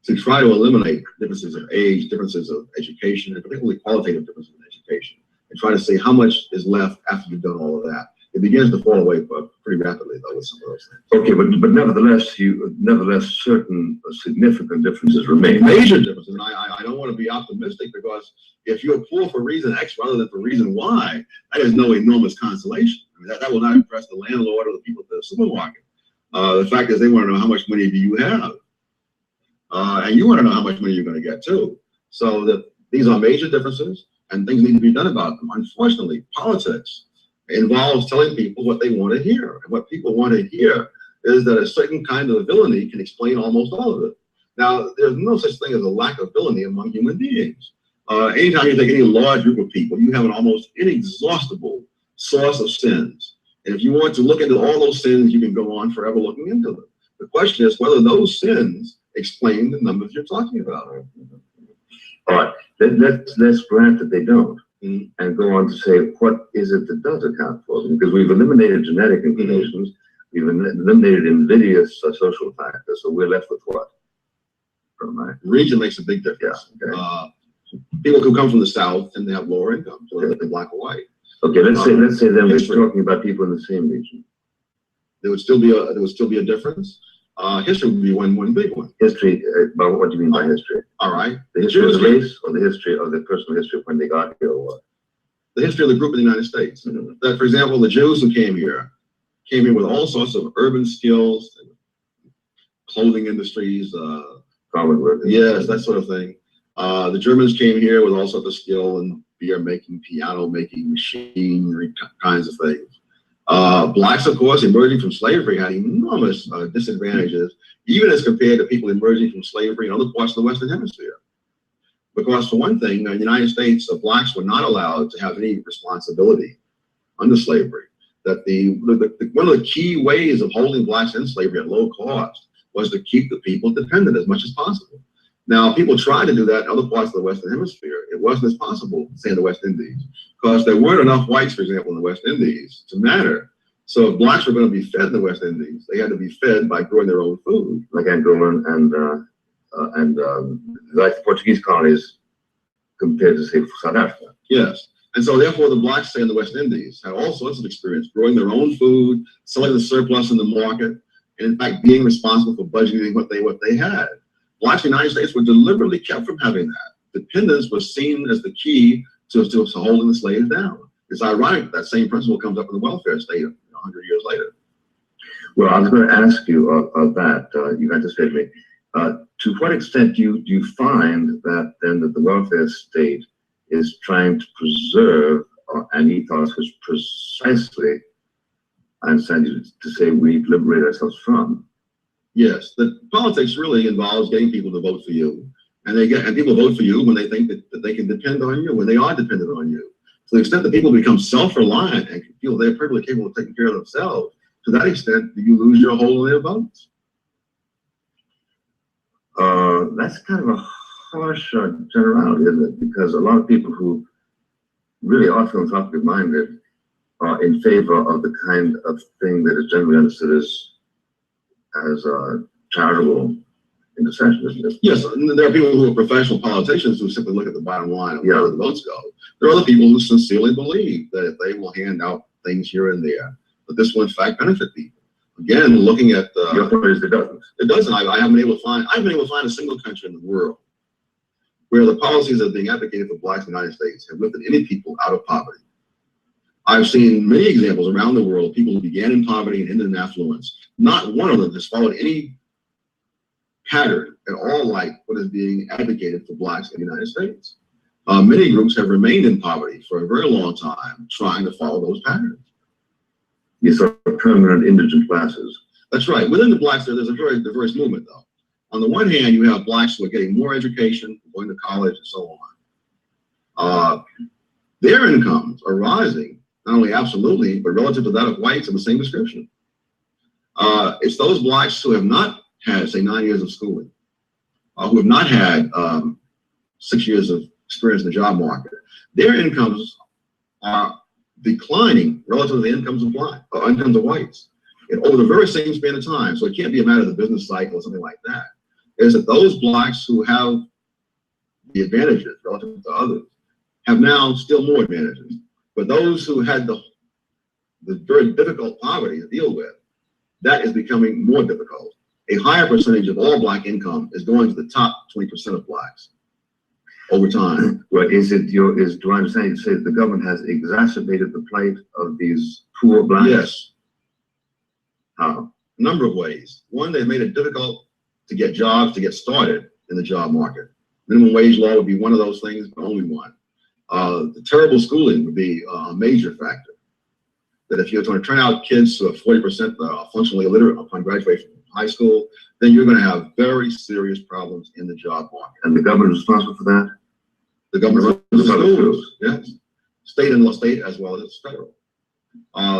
to try to eliminate differences of age, differences of education, and particularly qualitative differences in education, and try to say how much is left after you've done all of that. It begins to fall away pretty rapidly, though, with some of those things. Okay, but nevertheless, certain significant differences remain. Major differences, and I don't want to be optimistic, because if you're poor for reason X rather than for reason Y, that is no enormous consolation. I mean, that will not impress the landlord or the people at the supermarket. The fact is, they want to know how much money do you have, and you want to know how much money you're going to get too. So these are major differences, and things need to be done about them. Unfortunately, politics involves telling people what they want to hear. And what people want to hear is that a certain kind of villainy can explain almost all of it. Now, there's no such thing as a lack of villainy among human beings. Anytime you take any large group of people, you have an almost inexhaustible source of sins. And if you want to look into all those sins, you can go on forever looking into them. The question is whether those sins explain the numbers you're talking about. All right, let's grant that they don't, and go on to say what is it that does account for them? Because we've eliminated genetic inclinations, we've eliminated invidious social factors, so we're left with what? Region makes a big difference. Yeah, okay. People who come from the South tend to have lower incomes, whether they're black or white. Okay, let's say then we're talking about people in the same region. There would still be a difference. History would be one big one. History, but what do you mean by history? All right. The history of the race, or the history of the personal history of when they got here, or what? The history of the group in the United States. That, for example, the Jews who came here with all sorts of urban skills, clothing industries, common work. Yes, that sort of thing. The Germans came here with all sorts of skill in beer making, piano making, machinery kinds of things. Blacks, of course, emerging from slavery had enormous disadvantages, even as compared to people emerging from slavery in other parts of the Western Hemisphere. Because for one thing, in the United States, blacks were not allowed to have any responsibility under slavery. That one of the key ways of holding blacks in slavery at low cost was to keep the people dependent as much as possible. Now, people tried to do that in other parts of the Western Hemisphere. It wasn't as possible, say, in the West Indies, because there weren't enough whites, for example, in the West Indies to matter. So if blacks were going to be fed in the West Indies, they had to be fed by growing their own food. Like Angola and like the Portuguese colonies compared to, say, South Africa. Yes. And so therefore the blacks, say, in the West Indies had all sorts of experience growing their own food, selling the surplus in the market, and in fact being responsible for budgeting what they had. Blacks in the United States were deliberately kept from having that. Dependence was seen as the key to holding the slaves down. It's ironic that same principle comes up in the welfare state 100 years later. Well, I was going to ask you of that. You anticipated me. To what extent do you find that then that the welfare state is trying to preserve an ethos which precisely, I understand you to say, we liberate ourselves from? Yes, the politics really involves getting people to vote for you, and people vote for you when they think that they can depend on you, when they are dependent on you. To the extent that people become self-reliant and feel they're perfectly capable of taking care of themselves, to that extent, you lose your hold on their votes. That's kind of a harsh generality, isn't it? Because a lot of people who really are philanthropically minded are in favor of the kind of thing that is generally understood as charitable intercession, isn't it? Yes, there are people who are professional politicians who simply look at the bottom line of where the votes go. There are other people who sincerely believe that if they will hand out things here and there, that this will in fact benefit people. Again, looking at your point is it doesn't. It doesn't. I haven't been able to find a single country in the world where the policies that are being advocated for blacks in the United States have lifted any people out of poverty. I've seen many examples around the world of people who began in poverty and ended in affluence. Not one of them has followed any pattern at all like what is being advocated for blacks in the United States. Many groups have remained in poverty for a very long time, trying to follow those patterns. These are permanent indigent classes. That's right. Within the blacks, there's a very diverse movement, though. On the one hand, you have blacks who are getting more education, going to college, and so on. Their incomes are rising, not only absolutely, but relative to that of whites of the same description. It's those blacks who have not had, say, 9 years of schooling, who have not had 6 years of experience in the job market. Their incomes are declining relative to the incomes of incomes of whites over the very same span of time. So it can't be a matter of the business cycle or something like that. It's that those blacks who have the advantages relative to others have now still more advantages. But those who had the very difficult poverty to deal with, that is becoming more difficult. A higher percentage of all black income is going to the top 20% of blacks over time. Well, do I understand you to say that the government has exacerbated the plight of these poor blacks? Yes. How? A number of ways. One, they've made it difficult to get jobs, to get started in the job market. Minimum wage law would be one of those things, but only one. The terrible schooling would be a major factor. That if you're going to turn out kids who are 40% functionally illiterate upon graduation from high school, then you're going to have very serious problems in the job market. And the government is responsible for that? The government runs the schools, yes. State as well as federal.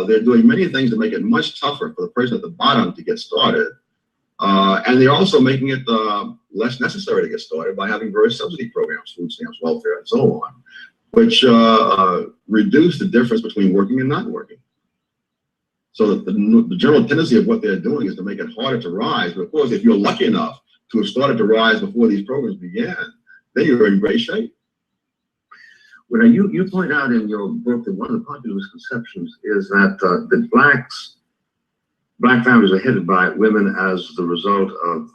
They're doing many things to make it much tougher for the person at the bottom to get started. And they're also making it less necessary to get started by having various subsidy programs, food stamps, welfare, and so on, which reduce the difference between working and not working. So that the general tendency of what they're doing is to make it harder to rise. But of course, if you're lucky enough to have started to rise before these programs began, then you're in great shape. Well, you point out in your book that one of the popular misconceptions is that the black families are headed by women as the result of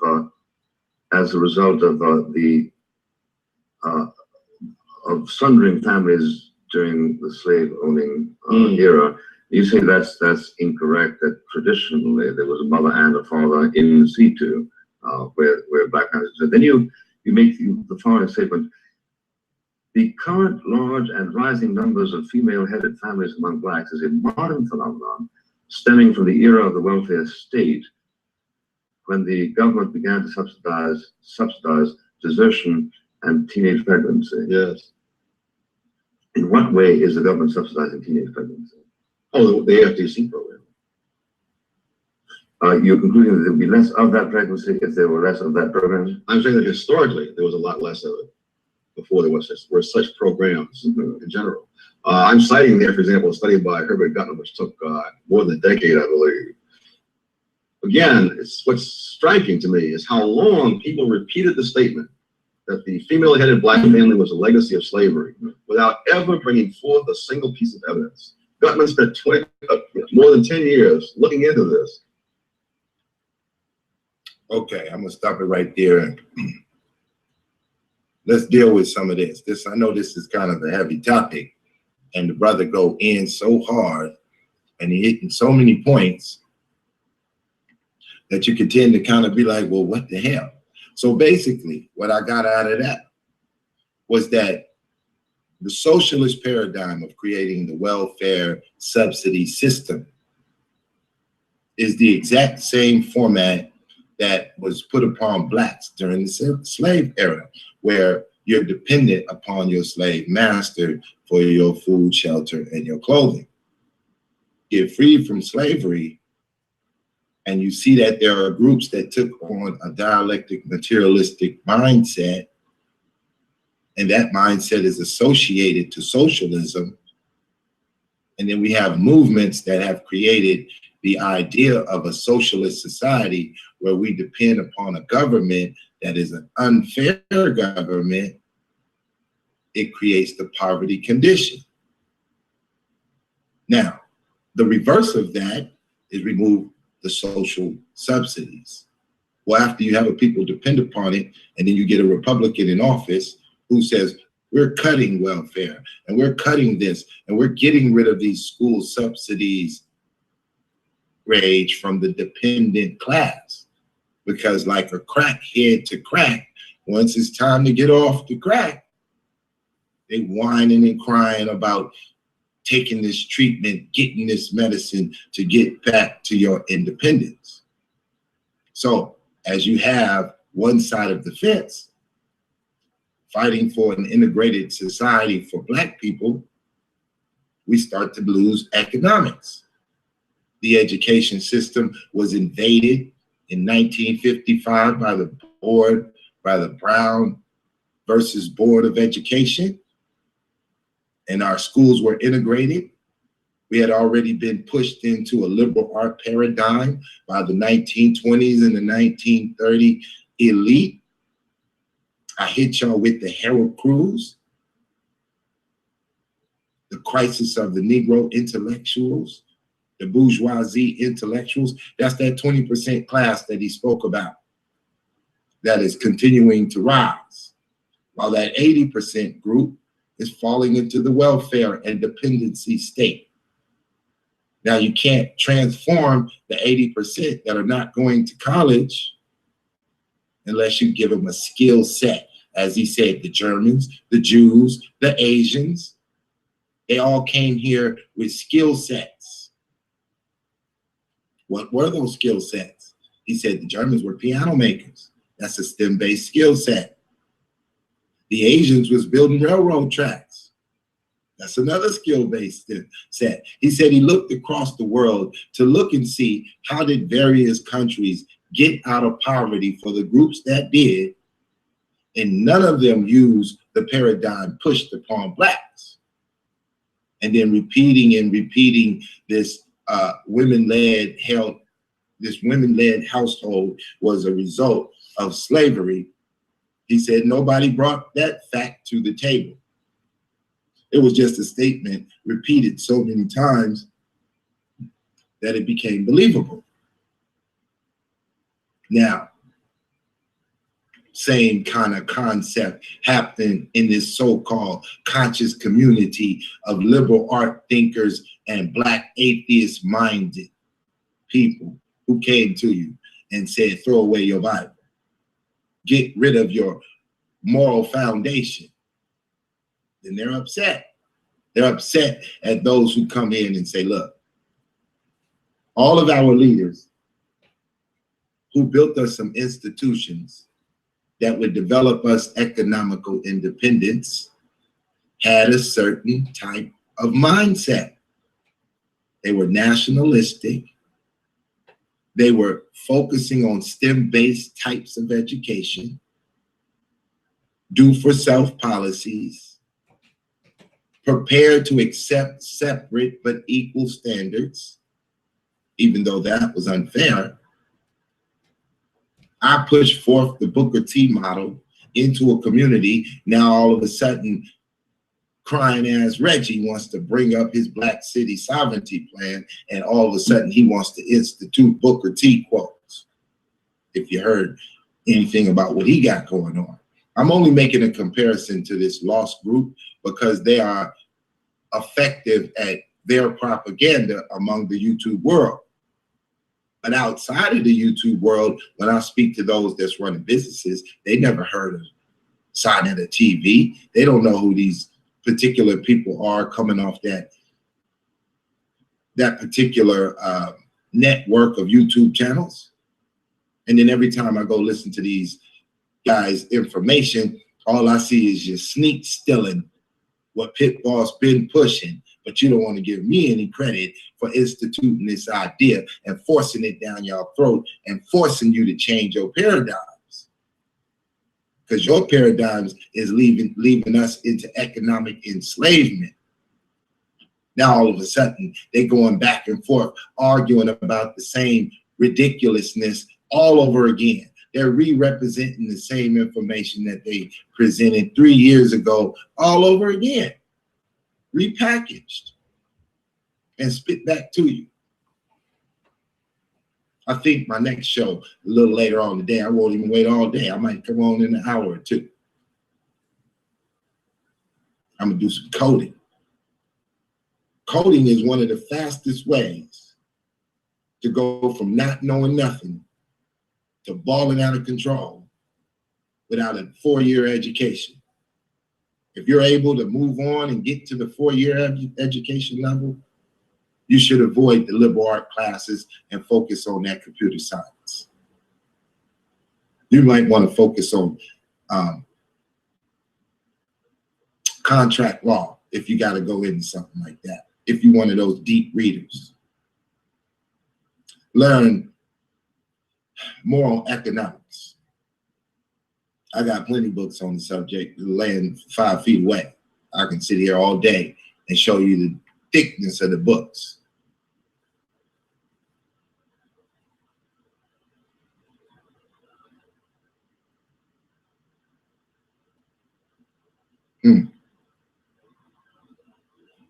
sundering families during the slave owning era. You say that's incorrect. That traditionally there was a mother and a father in situ, where black families. So then you make the following statement. The current large and rising numbers of female-headed families among blacks is a modern phenomenon stemming from the era of the welfare state, when the government began to subsidize desertion and teenage pregnancy. Yes. In what way is the government subsidizing teenage pregnancy? Oh, the FTC program. You're concluding that there would be less of that pregnancy if there were less of that program? I'm saying that historically there was a lot less of it before there were such programs in general. I'm citing there, for example, a study by Herbert Gutman, which took more than a decade, I believe. Again, what's striking to me is how long people repeated the statement that the female-headed black family was a legacy of slavery without ever bringing forth a single piece of evidence. Gutman spent more than 10 years looking into this. Okay, I'm gonna stop it right there and let's deal with some of this. I know this is kind of a heavy topic, and the brother go in so hard and he hitting so many points that you can tend to kind of be like, well, what the hell? So basically, what I got out of that was that the socialist paradigm of creating the welfare subsidy system is the exact same format that was put upon blacks during the slave era, where you're dependent upon your slave master for your food, shelter, and your clothing. Get free from slavery, and you see that there are groups that took on a dialectic materialistic mindset, and that mindset is associated to socialism. And then we have movements that have created the idea of a socialist society where we depend upon a government that is an unfair government. It creates the poverty condition. Now, the reverse of that is remove the social subsidies. Well, after you have a people depend upon it, and then you get a Republican in office who says, We're cutting welfare, and we're cutting this, and we're getting rid of these school subsidies rage from the dependent class. Because like a crackhead to crack, once it's time to get off the crack, they whining and crying about taking this treatment, getting this medicine to get back to your independence. So as you have one side of the fence fighting for an integrated society for Black people, we start to lose economics. The education system was invaded in 1955 by the Brown versus Board of Education, and our schools were integrated. We had already been pushed into a liberal art paradigm by the 1920s and the 1930 elite. I hit y'all with the Harold Cruz, the crisis of the Negro intellectuals, the bourgeoisie intellectuals. That's that 20% class that he spoke about that is continuing to rise, while that 80% group is falling into the welfare and dependency state. Now, you can't transform the 80% that are not going to college unless you give them a skill set. As he said, the Germans, the Jews, the Asians, they all came here with skill sets. What were those skill sets? He said the Germans were piano makers. That's a STEM-based skill set. The Asians was building railroad tracks. That's another skill-based set. He said he looked across the world to look and see how did various countries get out of poverty for the groups that did, and none of them used the paradigm pushed upon Blacks. And then repeating this women-led household was a result of slavery. He said nobody brought that fact to the table. It was just a statement repeated so many times that it became believable. Now, same kind of concept happened in this so-called conscious community of liberal art thinkers and Black atheist-minded people who came to you and said, throw away your Bible. Get rid of your moral foundation. Then they're upset. They're upset at those who come in and say, look, all of our leaders who built us some institutions that would develop us economical independence had a certain type of mindset. They were nationalistic. They were focusing on STEM-based types of education, do-for-self policies, prepared to accept separate but equal standards, even though that was unfair. I pushed forth the Booker T model into a community. Now all of a sudden, crying ass Reggie wants to bring up his Black city sovereignty plan, and all of a sudden he wants to institute Booker T quotes. If you heard anything about what he got going on. I'm only making a comparison to this lost group because they are effective at their propaganda among the YouTube world. But outside of the YouTube world, when I speak to those that's running businesses, they never heard of signing a TV. They don't know who these particular people are coming off that particular network of YouTube channels. And then every time I go listen to these guys' information, all I see is just sneak stealing what Pit Boss been pushing, but you don't want to give me any credit for instituting this idea and forcing it down your throat and forcing you to change your paradigms. Because your paradigms is leaving us into economic enslavement. Now all of a sudden they're going back and forth arguing about the same ridiculousness all over again. They're re-representing the same information that they presented 3 years ago all over again, repackaged and spit back to you. I think my next show, a little later on today, I won't even wait all day. I might come on in an hour or two. I'm gonna do some coding. Coding is one of the fastest ways to go from not knowing nothing to balling out of control without a 4-year education. If you're able to move on and get to the 4-year education level, you should avoid the liberal art classes and focus on that computer science. You might want to focus on contract law if you got to go into something like that. If you're one of those deep readers. Learn more on economics. I got plenty of books on the subject, laying 5 feet away. I can sit here all day and show you the thickness of the books.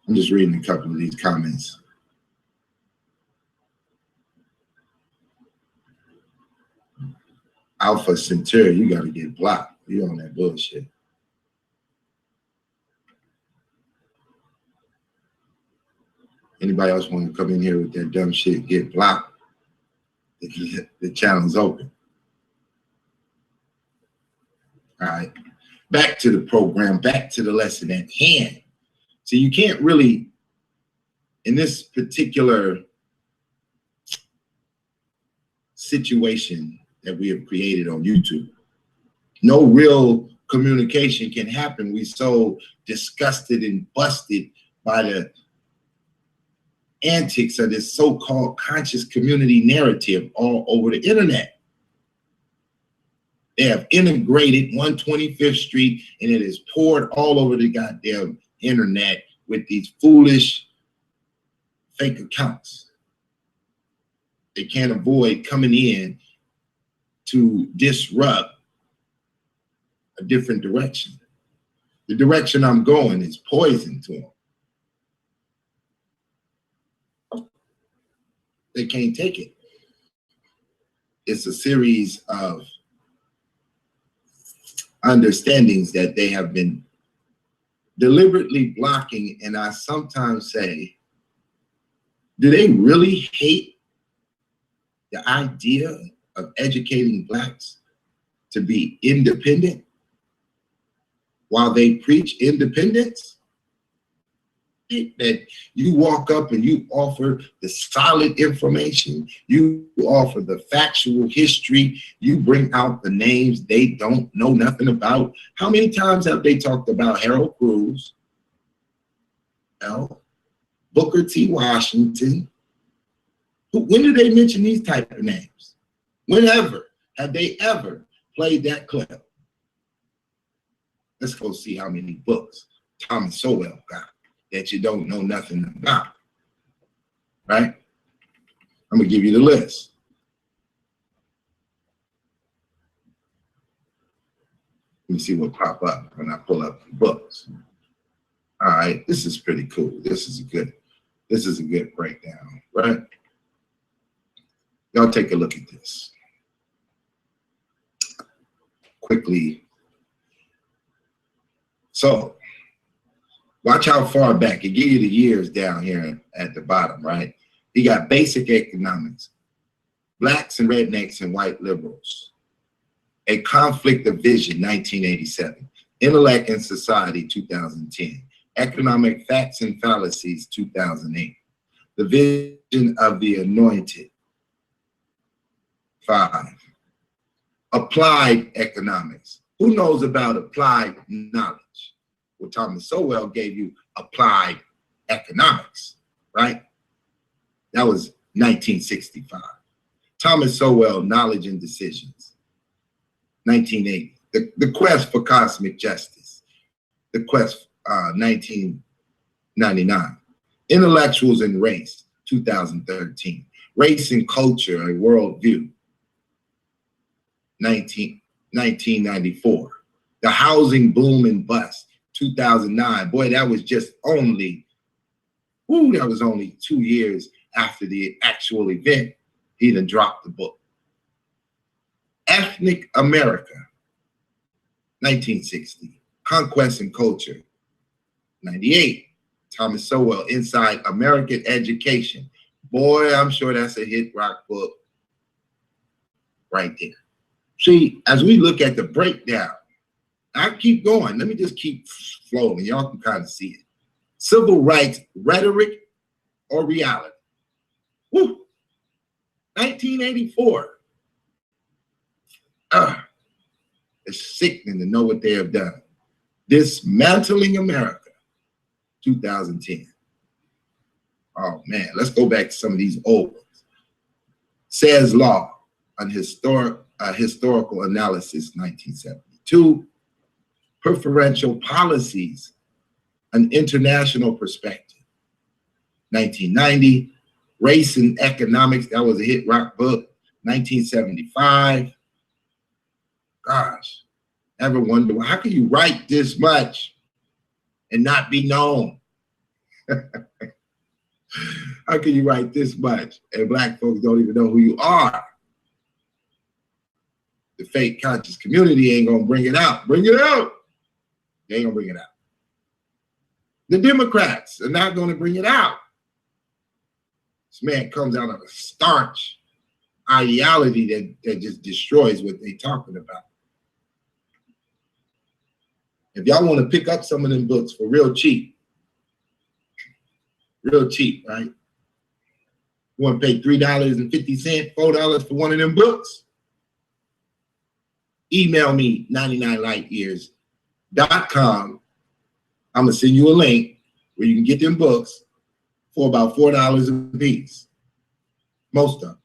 I'm just reading a couple of these comments. Alpha Centauri, you got to get blocked. You on that bullshit. Anybody else want to come in here with that dumb shit, get blocked? The channel's open. All right. Back to the program, back to the lesson at hand. So you can't really, in this particular situation that we have created on YouTube, no real communication can happen. We so disgusted and busted by the antics of this so-called conscious community narrative all over the internet. They have integrated 125th Street and it is poured all over the goddamn internet with these foolish fake accounts. They can't avoid coming in to disrupt a different direction. The direction I'm going is poison to them. They can't take it. It's a series of understandings that they have been deliberately blocking, and I sometimes say, do they really hate the idea of educating Blacks to be independent while they preach independence? That you walk up and you offer the solid information, you offer the factual history, you bring out the names they don't know nothing about. How many times have they talked about Harold Cruz, Booker T. Washington? When did they mention these type of names? Whenever have they ever played that clip? Let's go see how many books Thomas Sowell got that you don't know nothing about, right? I'm gonna give you the list. Let me see what pop up when I pull up the books. All right, this is pretty cool. This is a good breakdown, right? Y'all take a look at this. Quickly. So, watch how far back. It gives you the years down here at the bottom, right? You got basic economics, Blacks and rednecks and white liberals, a conflict of vision, 1987, intellect and society, 2010, economic facts and fallacies, 2008, the vision of the anointed, 5, applied economics. Who knows about applied knowledge? Well, Thomas Sowell gave you applied economics, right? That was 1965. Thomas Sowell, Knowledge and Decisions, 1980. The Quest for Cosmic Justice, The Quest, 1999. Intellectuals and Race, 2013. Race and Culture, A Worldview, 1994. The Housing Boom and Bust, 2009. Boy, that was just only, that was only 2 years after the actual event. He done dropped the book. Ethnic America, 1960. Conquest and Culture, 98, Thomas Sowell, Inside American Education. Boy, I'm sure that's a hit rock book right there. See, as we look at the breakdown, I keep going. Let me just keep flowing. Y'all can kind of see it. Civil rights rhetoric or reality. Woo. 1984. It's sickening to know what they have done. Dismantling America. 2010. Oh man, let's go back to some of these old ones. Says Law, an historical analysis, 1972. Preferential policies, an international perspective, 1990. Race and Economics, that was a hit rock book, 1975. Gosh, ever wonder, how can you write this much and not be known? How can you write this much and black folks don't even know who you are? The fake conscious community ain't gonna bring it out. Bring it out. They ain't gonna bring it out. The Democrats are not gonna bring it out. This man comes out of a staunch ideology that just destroys what they're talking about. If y'all want to pick up some of them books for real cheap, right? You want to pay $3.50, $4 for one of them books? Email me 99lightyears.com. I'm gonna send you a link where you can get them books for about $4 a piece. Most of them.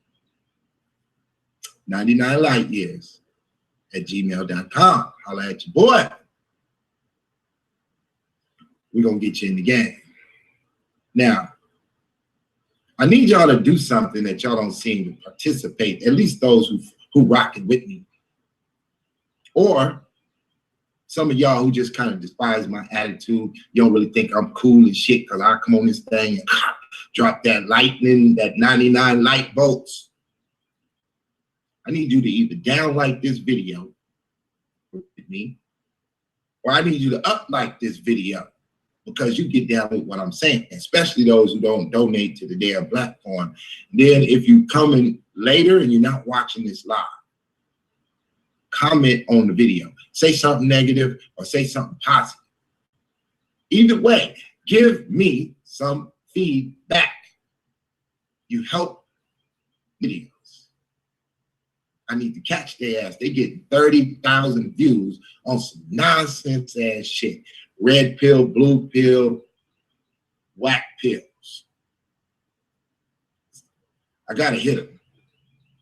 99lightyears@gmail.com. Holla at your boy. We're gonna get you in the game. Now, I need y'all to do something that y'all don't seem to participate, at least those who rock it with me. Or some of y'all who just kind of despise my attitude, you don't really think I'm cool and shit because I come on this thing and drop that lightning, that 99 light bolts. I need you to either downlike this video with me, or I need you to uplike this video because you get down with what I'm saying, especially those who don't donate to the damn platform. Then if you come in later and you're not watching this live, comment on the video. Say something negative or say something positive. Either way, give me some feedback. You help videos. I need to catch their ass. They get 30,000 views on some nonsense ass shit. Red pill, blue pill, whack pills. I gotta hit them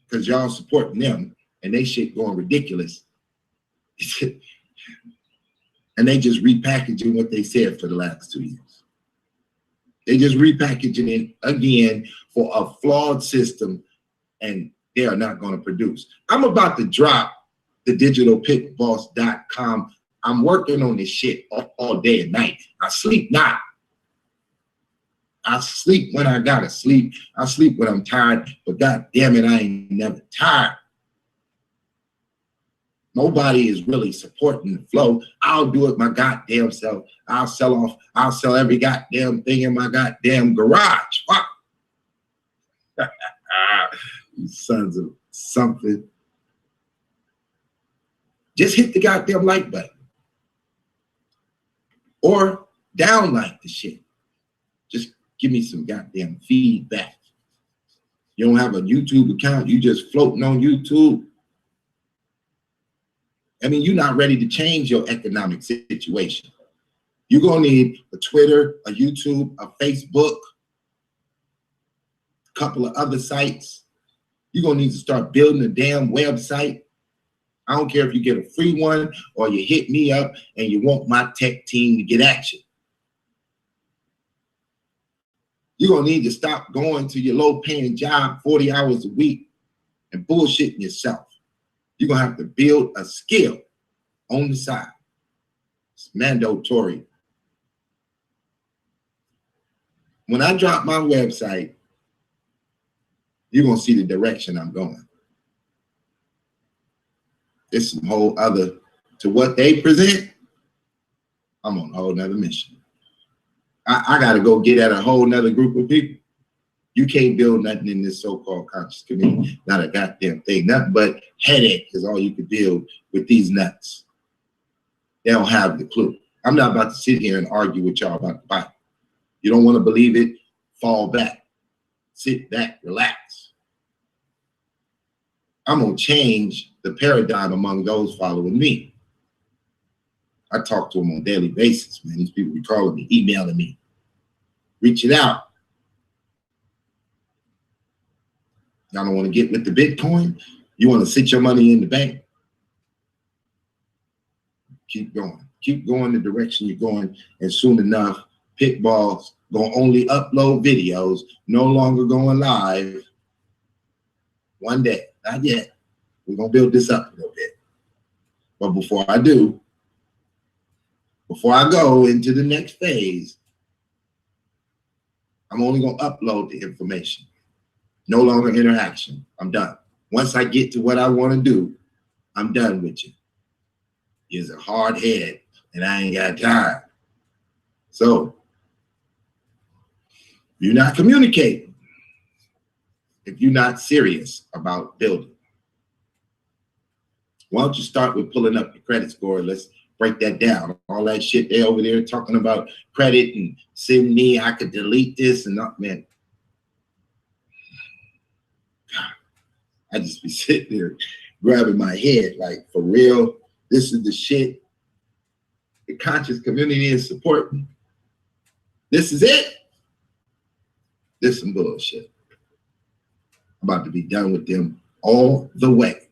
because y'all supporting them and they shit going ridiculous. And they just repackaging what they said for the last 2 years. They just repackaging it again for a flawed system, and they are not going to produce. I'm about to drop the digitalpitboss.com. I'm working on this shit all day and night. I sleep not. I sleep when I gotta sleep. I sleep when I'm tired, but god damn it, I ain't never tired. Nobody is really supporting the flow. I'll do it my goddamn self. I'll sell every goddamn thing in my goddamn garage. Fuck. You sons of something. Just hit the goddamn like button. Or downlike the shit. Just give me some goddamn feedback. You don't have a YouTube account, you just floating on YouTube. I mean, you're not ready to change your economic situation. You're gonna need a Twitter, a YouTube, a Facebook, a couple of other sites. You're gonna need to start building a damn website. I don't care if you get a free one or you hit me up and you want my tech team to get at you. You're gonna need to stop going to your low-paying job 40 hours a week and bullshitting yourself. You're gonna have to build a skill on the side. It's mandatory. When I drop my website, you're gonna see the direction I'm going. It's some whole other, to what they present, I'm on a whole nother mission. I gotta go get at a whole nother group of people. You can't build nothing in this so-called conscious community, not a goddamn thing. Nothing but headache is all you can build with these nuts. They don't have the clue. I'm not about to sit here and argue with y'all about the Bible. You don't want to believe it, fall back. Sit back, relax. I'm going to change the paradigm among those following me. I talk to them on a daily basis, man. These people be calling me, emailing me, reaching out. Y'all don't want to get with the Bitcoin? You want to sit your money in the bank? Keep going. Keep going the direction you're going, and soon enough, Pitbull's gonna only upload videos, no longer going live. One day, not yet. We're gonna build this up a little bit. But before I do, before I go into the next phase, I'm only gonna upload the information. No longer interaction. I'm done. Once I get to what I want to do, I'm done with you. You're a hard head, and I ain't got time. So, you're not communicating if you're not serious about building. Why don't you start with pulling up your credit score? Let's break that down. All that shit they over there talking about credit and send me, I could delete this and not, man. I just be sitting there grabbing my head like, for real, this is the shit the conscious community is supporting. This is it. This is some bullshit. I'm about to be done with them all the way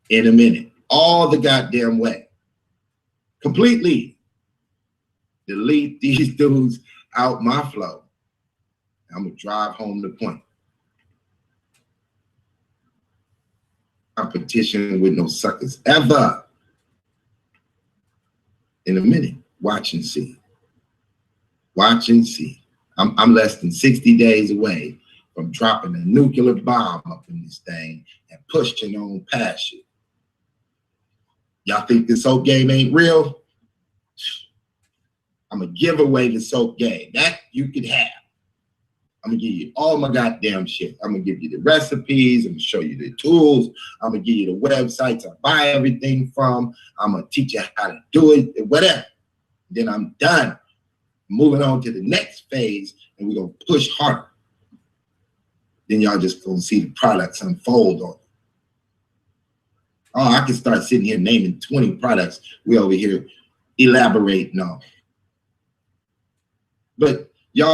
in a minute. All the goddamn way. Completely delete these dudes out my flow. I'm gonna drive home the point. Competition with no suckers ever. In a minute, watch and see. Watch and see. I'm less than 60 days away from dropping a nuclear bomb up in this thing and pushing on past you. Y'all think the soap game ain't real? I'm gonna give away the soap game. That you could have. I'm gonna give you all my goddamn shit. I'm gonna give you the recipes. I'm gonna show you the tools. I'm gonna give you the websites I buy everything from. I'm gonna teach you how to do it, whatever. Then I'm done. Moving on to the next phase, and we're gonna push harder. Then y'all just gonna see the products unfold on you. Oh, I can start sitting here naming 20 products we over here elaborating on. But you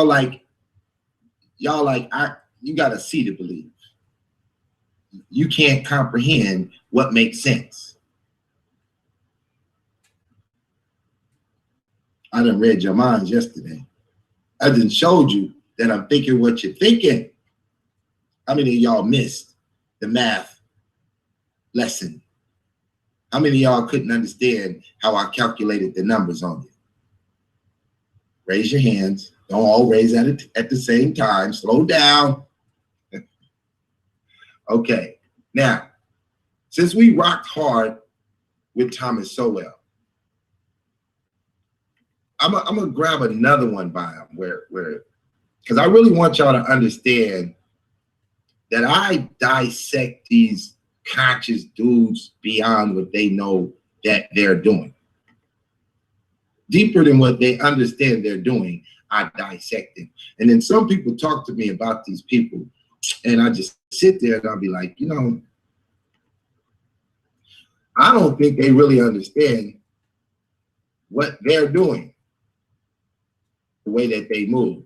gotta see to believe. You can't comprehend what makes sense. I done read your minds yesterday. I done showed you that I'm thinking what you're thinking. How many of y'all missed the math lesson? How many of y'all couldn't understand how I calculated the numbers on you? Raise your hands. Don't all raise at the same time. Slow down. Okay. Now, since we rocked hard with Thomas Sowell, I'm gonna grab another one by him where because I really want y'all to understand that I dissect these conscious dudes beyond what they know that they're doing. Deeper than what they understand they're doing, I dissect them. And then some people talk to me about these people, and I just sit there and I'll be like, you know, I don't think they really understand what they're doing, the way that they move.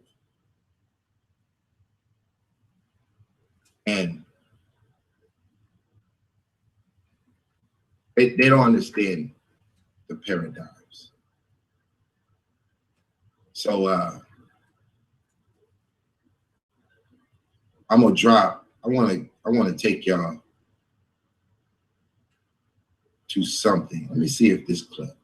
And they don't understand the paradigms. So I'm gonna drop. I wanna take y'all to something. Let me see if this clip.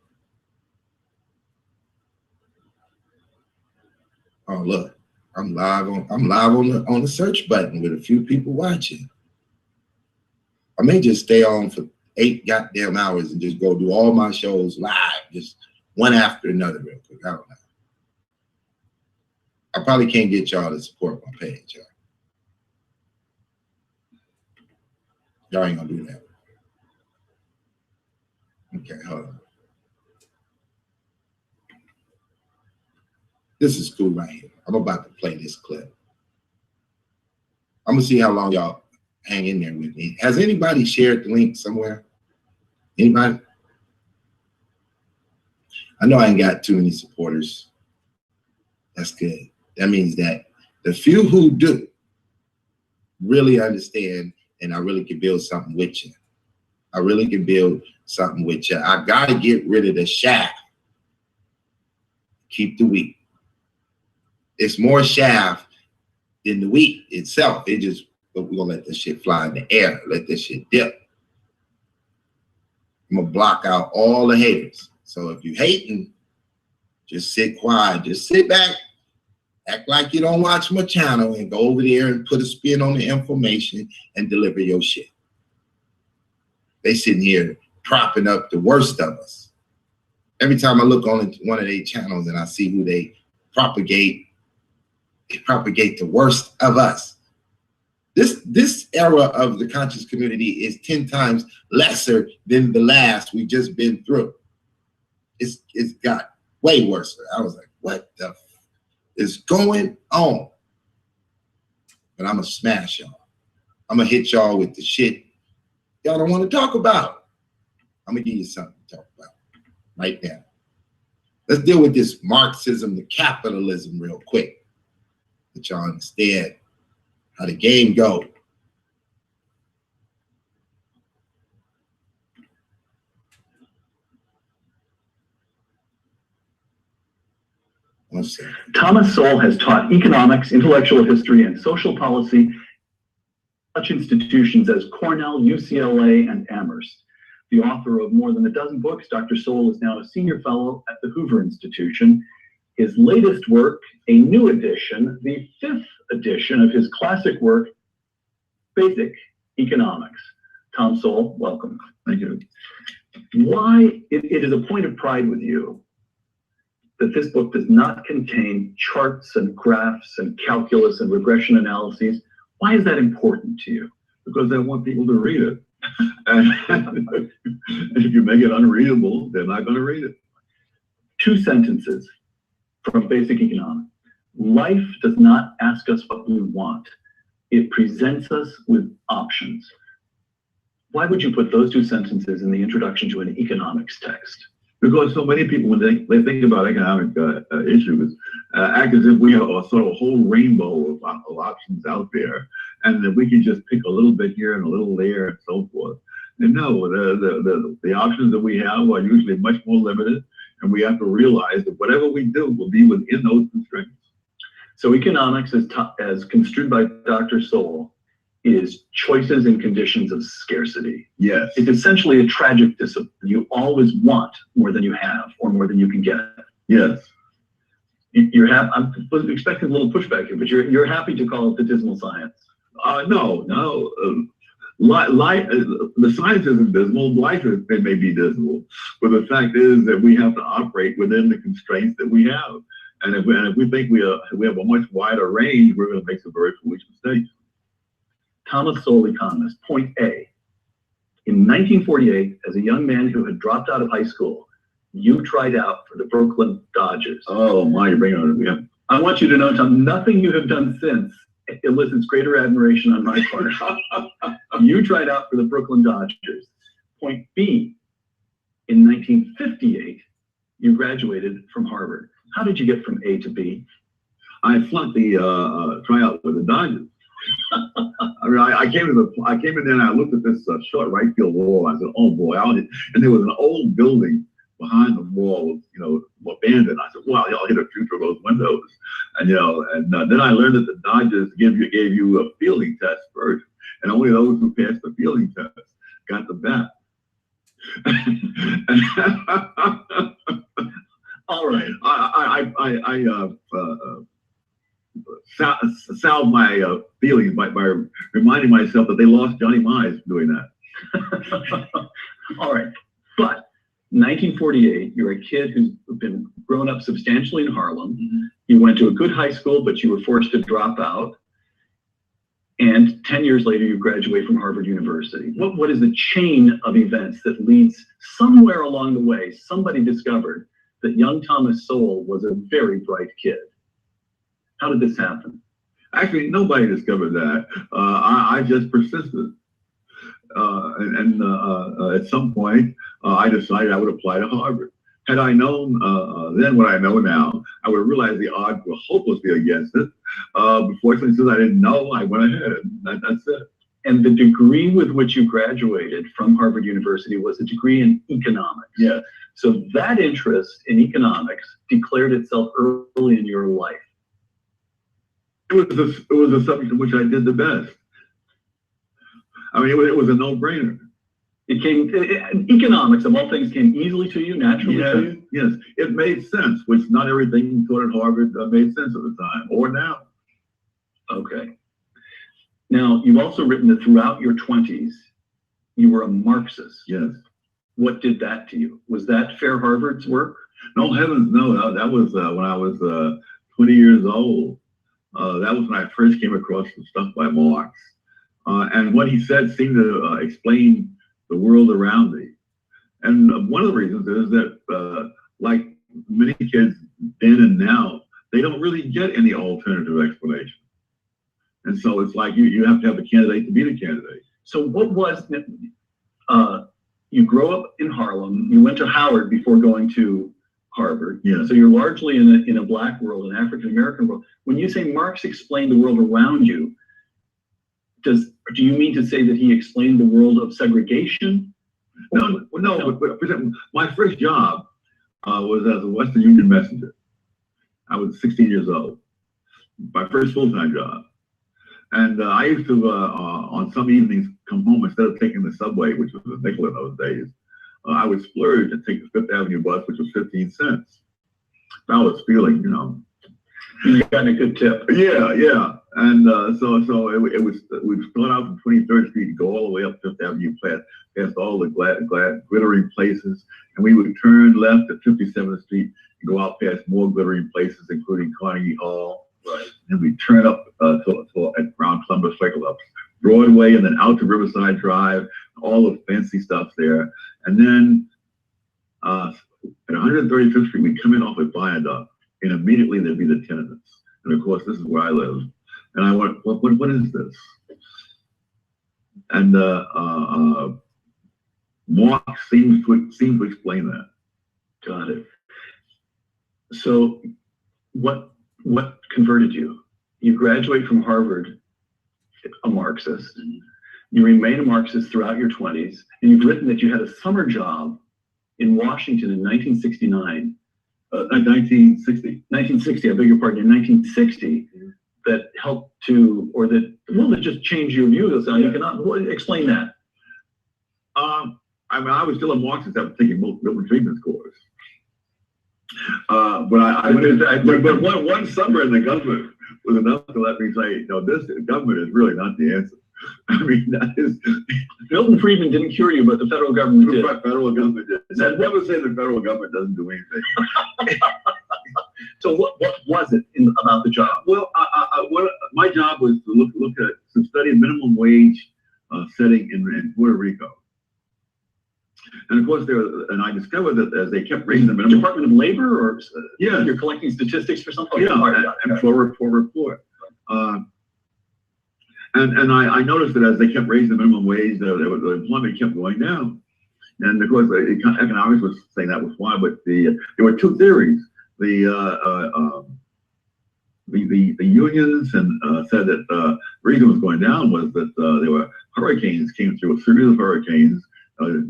Oh look, I'm live on the search button with a few people watching. I may just stay on for 8 goddamn hours and just go do all my shows live, just one after another real quick. I don't know. I probably can't get y'all to support my page, y'all. Y'all ain't gonna do that. Okay, hold on. This is cool right here. I'm about to play this clip. I'm gonna see how long y'all hang in there with me. Has anybody shared the link somewhere? Anybody? I know I ain't got too many supporters. That's good. That means that the few who do really understand, and I really can build something with you. I really can build something with you. I gotta get rid of the shaft. Keep the wheat. It's more shaft than the wheat itself. It just, but we're gonna let this shit fly in the air. Let this shit dip. I'm gonna block out all the haters. So if you hating, just sit quiet. Just sit back. Act like you don't watch my channel and go over there and put a spin on the information and deliver your shit. They sitting here propping up the worst of us. Every time I look on one of their channels and I see who they propagate the worst of us. This era of the conscious community is 10 times lesser than the last we've just been through. It's got way worse. I was like, what the f is going on? But I'm gonna smash y'all. I'm gonna hit y'all with the shit y'all don't want to talk about. I'm gonna give you something to talk about right now. Let's deal with this Marxism, the capitalism real quick. That y'all understand how the game go. One second. Thomas Sowell has taught economics, intellectual history, and social policy at such institutions as Cornell, UCLA, and Amherst. The author of more than a dozen books, Dr. Sowell is now a senior fellow at the Hoover Institution. His latest work, a new edition, the 5th edition of his classic work, Basic Economics. Tom Sowell, welcome. Thank you. Why it is a point of pride with you that this book does not contain charts and graphs and calculus and regression analyses. Why is that important to you? Because I want people to read it. And if you make it unreadable, they're not going to read it. 2 sentences from Basic Economics. Life does not ask us what we want. It presents us with options. Why would you put those 2 sentences in the introduction to an economics text? Because so many people, when they think about economic issues, act as if we have a sort of a whole rainbow of options out there, and that we can just pick a little bit here and a little there and so forth. And no, the options that we have are usually much more limited, and we have to realize that whatever we do will be within those constraints. So economics, as construed by Dr. Sowell, is choices in conditions of scarcity. Yes. It's essentially a tragic discipline. You always want more than you have or more than you can get. Yes. I'm expecting a little pushback here, but you're happy to call it the dismal science. No. The science isn't dismal. Life may be dismal, but the fact is that we have to operate within the constraints that we have. And if we think we have a much wider range, we're going to make some very foolish mistakes. Thomas Sowell, economist. Point A. In 1948, as a young man who had dropped out of high school, you tried out for the Brooklyn Dodgers. Oh my, you're bringing it up. I want you to know, Tom, nothing you have done since elicits greater admiration on my part. You tried out for the Brooklyn Dodgers. Point B. In 1958, you graduated from Harvard. How did you get from A to B? I flunked the tryout with the Dodgers. I mean, I came in there and I looked at this short right field wall. I said, "Oh boy!" And there was an old building behind the wall, abandoned. I said, "Well, I'll hit a few through those windows." And then I learned that the Dodgers gave you a fielding test first, and only those who passed the fielding test got the bat. All right. I salve my feelings by reminding myself that they lost Johnny Mize doing that. All right. But 1948, you're a kid who's been grown up substantially in Harlem. Mm-hmm. You went to a good high school, but you were forced to drop out. And 10 years later, you graduate from Harvard University. What is the chain of events that leads somewhere along the way, somebody discovered that young Thomas Sowell was a very bright kid? How did this happen? Actually, nobody discovered that. I just persisted. At some point, I decided I would apply to Harvard. Had I known then what I know now, I would have realized the odds were hopelessly against it. But fortunately, since I didn't know, I went ahead. That's it. And the degree with which you graduated from Harvard University was a degree in economics. Yeah. So that interest in economics declared itself early in your life. It was a subject in which I did the best. I mean, it was a no-brainer. Economics, of all things, came easily to you, naturally to you? Yes, it made sense, which not everything taught at Harvard made sense at the time, or now. Okay. Now, you've also written that throughout your 20s, you were a Marxist. Yes. What did that to you? Was that Fair Harvard's work? No, heavens, no. That was when I was 20 years old. That was when I first came across some stuff by Marx. And what he said seemed to explain the world around me. And one of the reasons is that, like many kids then and now, they don't really get any alternative explanation. And so it's like you have to have a candidate to be the candidate. So what was, you grow up in Harlem, you went to Howard before going to Harvard. Yeah. So you're largely in a black world, an African-American world. When you say Marx explained the world around you, do you mean to say that he explained the world of segregation? No. But my first job was as a Western Union messenger. I was 16 years old. My first full-time job. And I used to, on some evenings, come home instead of taking the subway, which was a nickel in those days. I would splurge and take the Fifth Avenue bus, which was 15 cents. I was feeling, You got a good tip. Yeah. And so it was, we'd start out from 23rd Street and go all the way up Fifth Avenue, past all the glittering places. And we would turn left at 57th Street and go out past more glittering places, including Carnegie Hall. Right. And we turn up around Columbus Circle, up Broadway, and then out to Riverside Drive, all the fancy stuff there. And then at 135th Street, we'd come in off at Viaduct, and immediately there'd be the tenements. And of course, this is where I live. And I went, what is this? And Marx seems to explain that. Got it. So what converted you? You graduate from Harvard, a Marxist. You remain a Marxist throughout your 20s, and you've written that you had a summer job in Washington in 1969. 1960, I beg your pardon, in 1960, that helped to, or that just changed your views on economics. Explain that. I was still a Marxist. I was taking Milton Friedman's course. But one summer in the government was enough to let me say, this government is really not the answer. I mean, that is. Milton Friedman didn't cure you, but the federal government did. The federal government did. I never say the federal government doesn't do anything. So what was it about the job? Well, my job was to study minimum wage setting in Puerto Rico. And of course, I discovered that as they kept raising the minimum. Department of Labor, or yeah, you're collecting statistics for something. Yeah, and for report. And I noticed that as they kept raising the minimum wage, the employment kept going down. And of course, economics was saying that was why, but there were two theories. The unions and said that the reason it was going down was that there were hurricanes came through, a series of hurricanes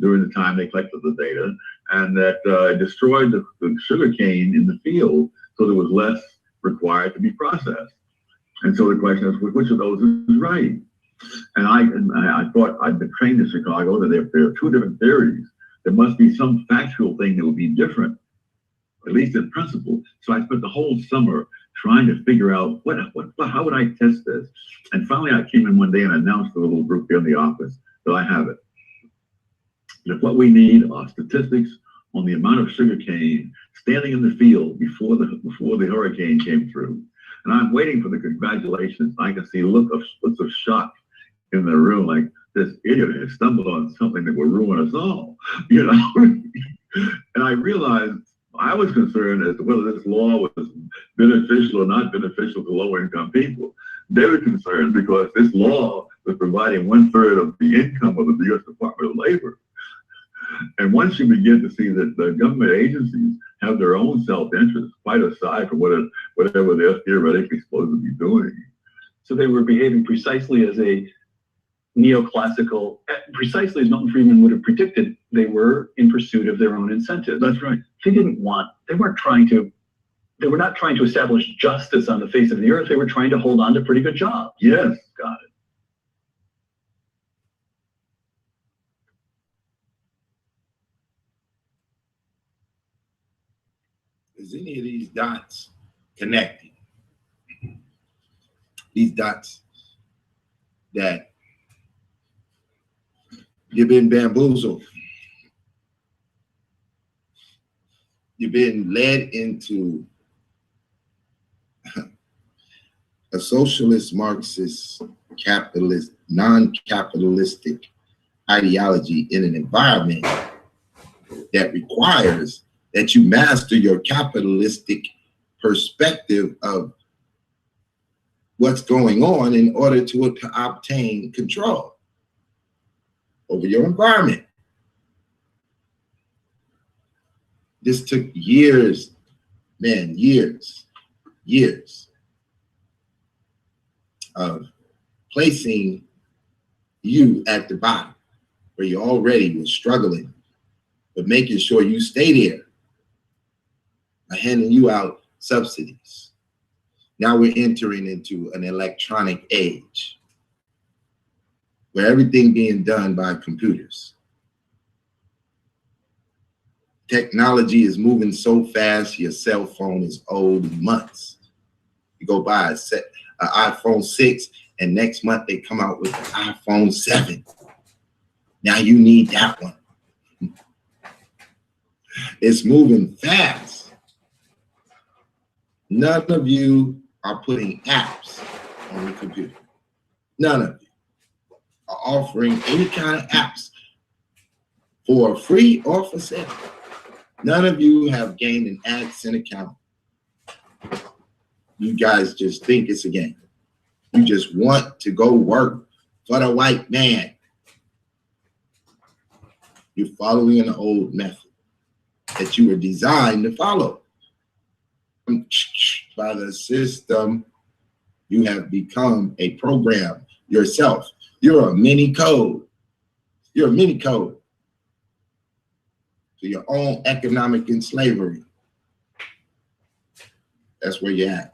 during the time they collected the data, and that destroyed the sugar cane in the field, so there was less required to be processed. And so the question is, which of those is right? And I thought, I'd been trained in Chicago that if there are two different theories, there must be some factual thing that would be different, at least in principle. So I spent the whole summer trying to figure out how would I test this? And finally I came in one day and announced to the little group here in the office that I have it. That what we need are statistics on the amount of sugar cane standing in the field before the hurricane came through. And I'm waiting for the congratulations. I can see looks of shock in the room, like this idiot has stumbled on something that will ruin us all, you know? And I realized I was concerned as to whether this law was beneficial or not beneficial to low-income people. They were concerned because this law was providing 1/3 of the income of the U.S. Department of Labor. And once you begin to see that the government agencies have their own self-interest, quite aside from whatever they're theoretically supposed to be doing. So they were behaving precisely as a neoclassical, precisely as Milton Friedman would have predicted. They were in pursuit of their own incentives. That's right. They were not trying to establish justice on the face of the earth. They were trying to hold on to pretty good jobs. Yes. Got it. Is any of these dots connecting? These dots that you've been bamboozled. You've been led into a socialist, Marxist, capitalist, non-capitalistic ideology in an environment that requires that you master your capitalistic perspective of what's going on in order to obtain control over your environment. This took years, man, years of placing you at the bottom where you already were struggling, but making sure you stay there by handing you out subsidies. Now we're entering into an electronic age where everything being done by computers. Technology is moving so fast, your cell phone is old in months. You go buy an iPhone 6, and next month they come out with an iPhone 7. Now you need that one. It's moving fast. None of you are putting apps on the computer. None of you are offering any kind of apps for free or for sale. None of you have gained an AdSense account. You guys just think it's a game. You just want to go work for the white man. You're following an old method that you were designed to follow. By the system, you have become a program yourself. You're a mini code. You're a mini code to your own economic slavery. That's where you're at.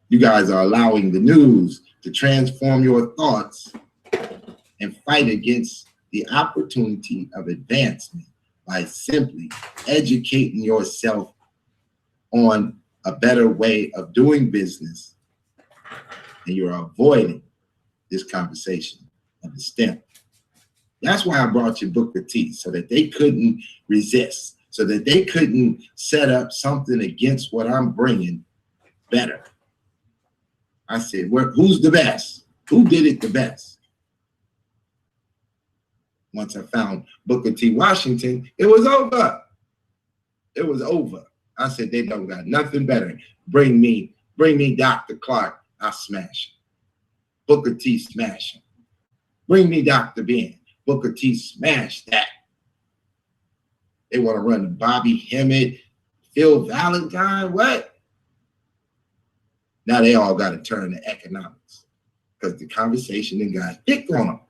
You guys are allowing the news to transform your thoughts and fight against the opportunity of advancement by simply educating yourself on a better way of doing business. And you're avoiding this conversation of the STEM. That's why I brought you Booker T, so that they couldn't resist, so that they couldn't set up something against what I'm bringing better. I said, who's the best? Who did it the best? Once I found Booker T. Washington, it was over. It was over. I said, they don't got nothing better. Bring me Dr. Clark, I'll smash him. Booker T, smash him. Bring me Dr. Ben. Booker T, smash that. They want to run Bobby Hemmett, Phil Valentine, what? Now they all got to turn to economics because the conversation then got picked on them.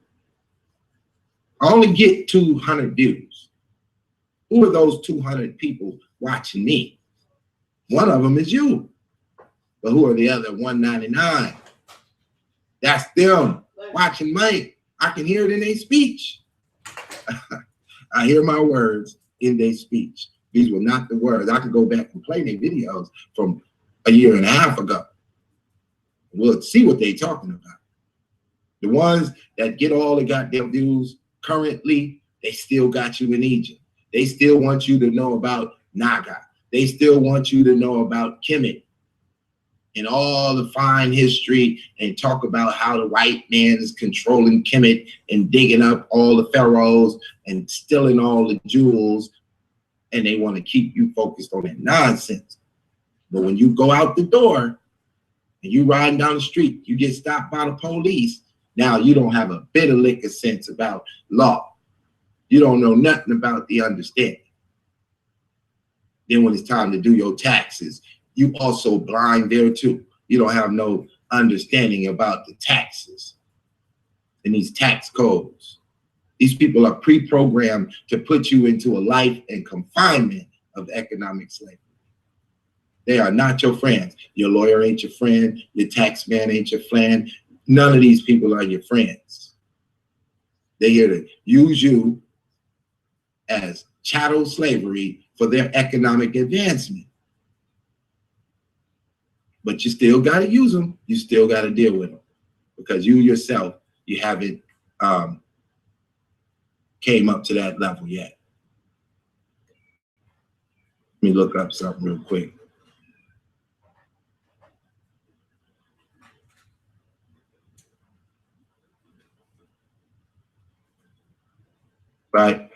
I only get 200 views. Who are those 200 people watching me? One of them is you. But who are the other 199? That's them watching Mike. I can hear it in their speech. I hear my words in their speech. These were not the words. I could go back and play their videos from a year and a half ago. We'll see what they're talking about. The ones that get all the goddamn views currently, they still got you in Egypt. They still want you to know about Naga. They still want you to know about Kemet and all the fine history, and talk about how the white man is controlling Kemet and digging up all the pharaohs and stealing all the jewels. And they want to keep you focused on that nonsense. But when you go out the door and you riding down the street, you get stopped by the police. Now you don't have a bit of lick of sense about law. You don't know nothing about the understanding. Then when it's time to do your taxes, you also blind there too. You don't have no understanding about the taxes and these tax codes. These people are pre-programmed to put you into a life and confinement of economic slavery. They are not your friends. Your lawyer ain't your friend. Your tax man ain't your friend. None of these people are your friends. They're here to use you as chattel slavery for their economic advancement. But you still got to use them. You still got to deal with them, because you yourself, you haven't came up to that level yet. Let me look up something real quick. Right.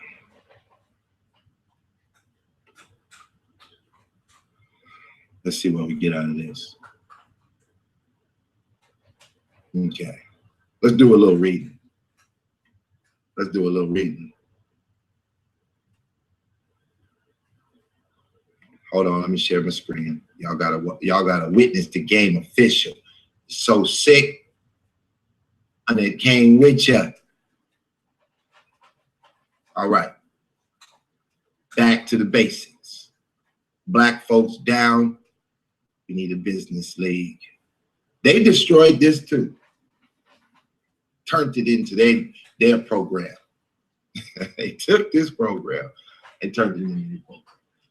Let's see what we get out of this. Okay. Let's do a little reading. Let's do a little reading. Hold on, let me share my screen. Y'all gotta witness the game official. So sick, and it came with ya. All right. Back to the basics. Black folks down. We need a business league. They destroyed this too. Turned it into their program. They took this program and turned it into a program.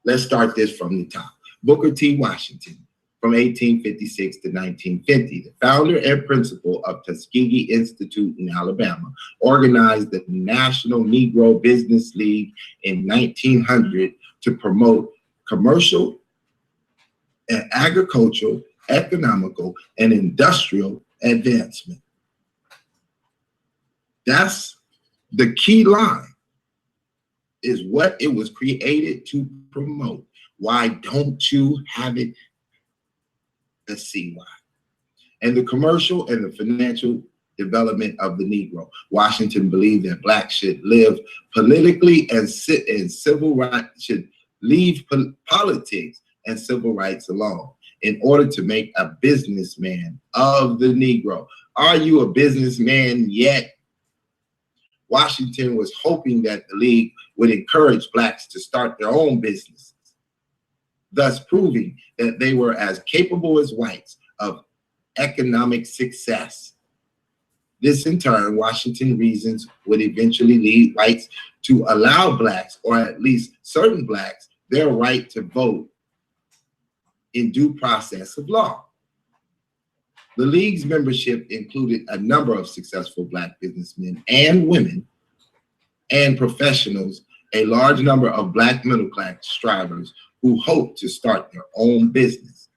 Let's start this from the top. Booker T. Washington, from 1856 to 1950, the founder and principal of Tuskegee Institute in Alabama, organized the National Negro Business League in 1900 to promote commercial and agricultural, economical, and industrial advancement. That's the key line, is what it was created to promote. Why don't you have it? Let's see why. And the commercial and the financial development of the Negro. Washington believed that blacks should live politically and civil rights, should leave politics and civil rights alone in order to make a businessman of the Negro. Are you a businessman yet? Washington was hoping that the League would encourage blacks to start their own businesses, thus proving that they were as capable as whites of economic success. This, in turn, Washington reasons, would eventually lead whites to allow blacks, or at least certain blacks, their right to vote in due process of law. The League's membership included a number of successful black businessmen and women and professionals, a large number of black middle-class strivers who hoped to start their own business.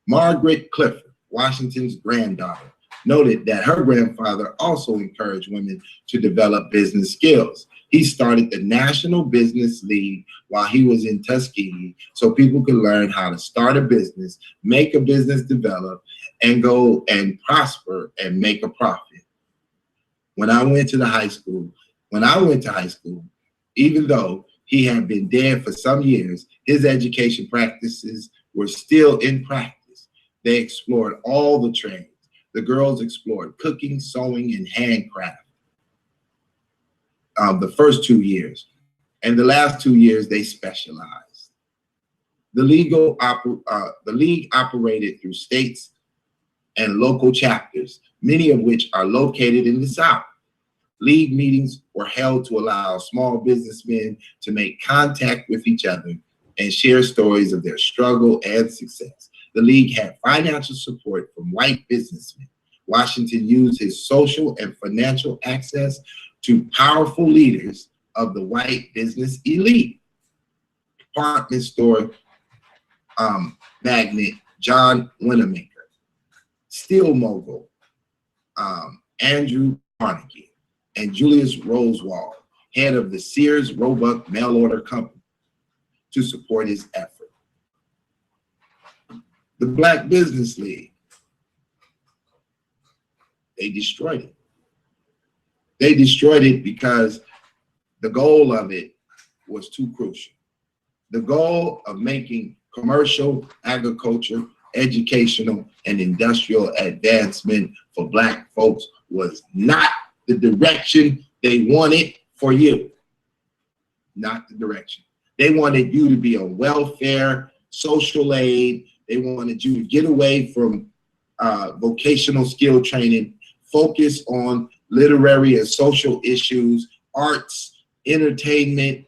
Margaret Clifford, Washington's granddaughter, noted that her grandfather also encouraged women to develop business skills. He started the National Business League while he was in Tuskegee so people could learn how to start a business, make a business develop, and go and prosper and make a profit. When I went to high school, even though he had been dead for some years, his education practices were still in practice. They explored all the trades. The girls explored cooking, sewing, and handcraft. The first 2 years, and the last 2 years they specialized. The league operated through states and local chapters, many of which are located in the South. League meetings were held to allow small businessmen to make contact with each other and share stories of their struggle and success. The League had financial support from white businessmen. Washington used his social and financial access to powerful leaders of the white business elite. Department store magnate John Winamaker, steel mogul Andrew Carnegie, and Julius Rosewall, head of the Sears Roebuck Mail Order Company, to support his effort. The Black Business League, they destroyed it. They destroyed it because the goal of it was too crucial. The goal of making commercial, agriculture, educational, and industrial advancement for Black folks was not the direction they wanted for you. Not the direction. They wanted you to be on welfare, social aid. They wanted you to get away from vocational skill training, focus on literary and social issues, arts, entertainment,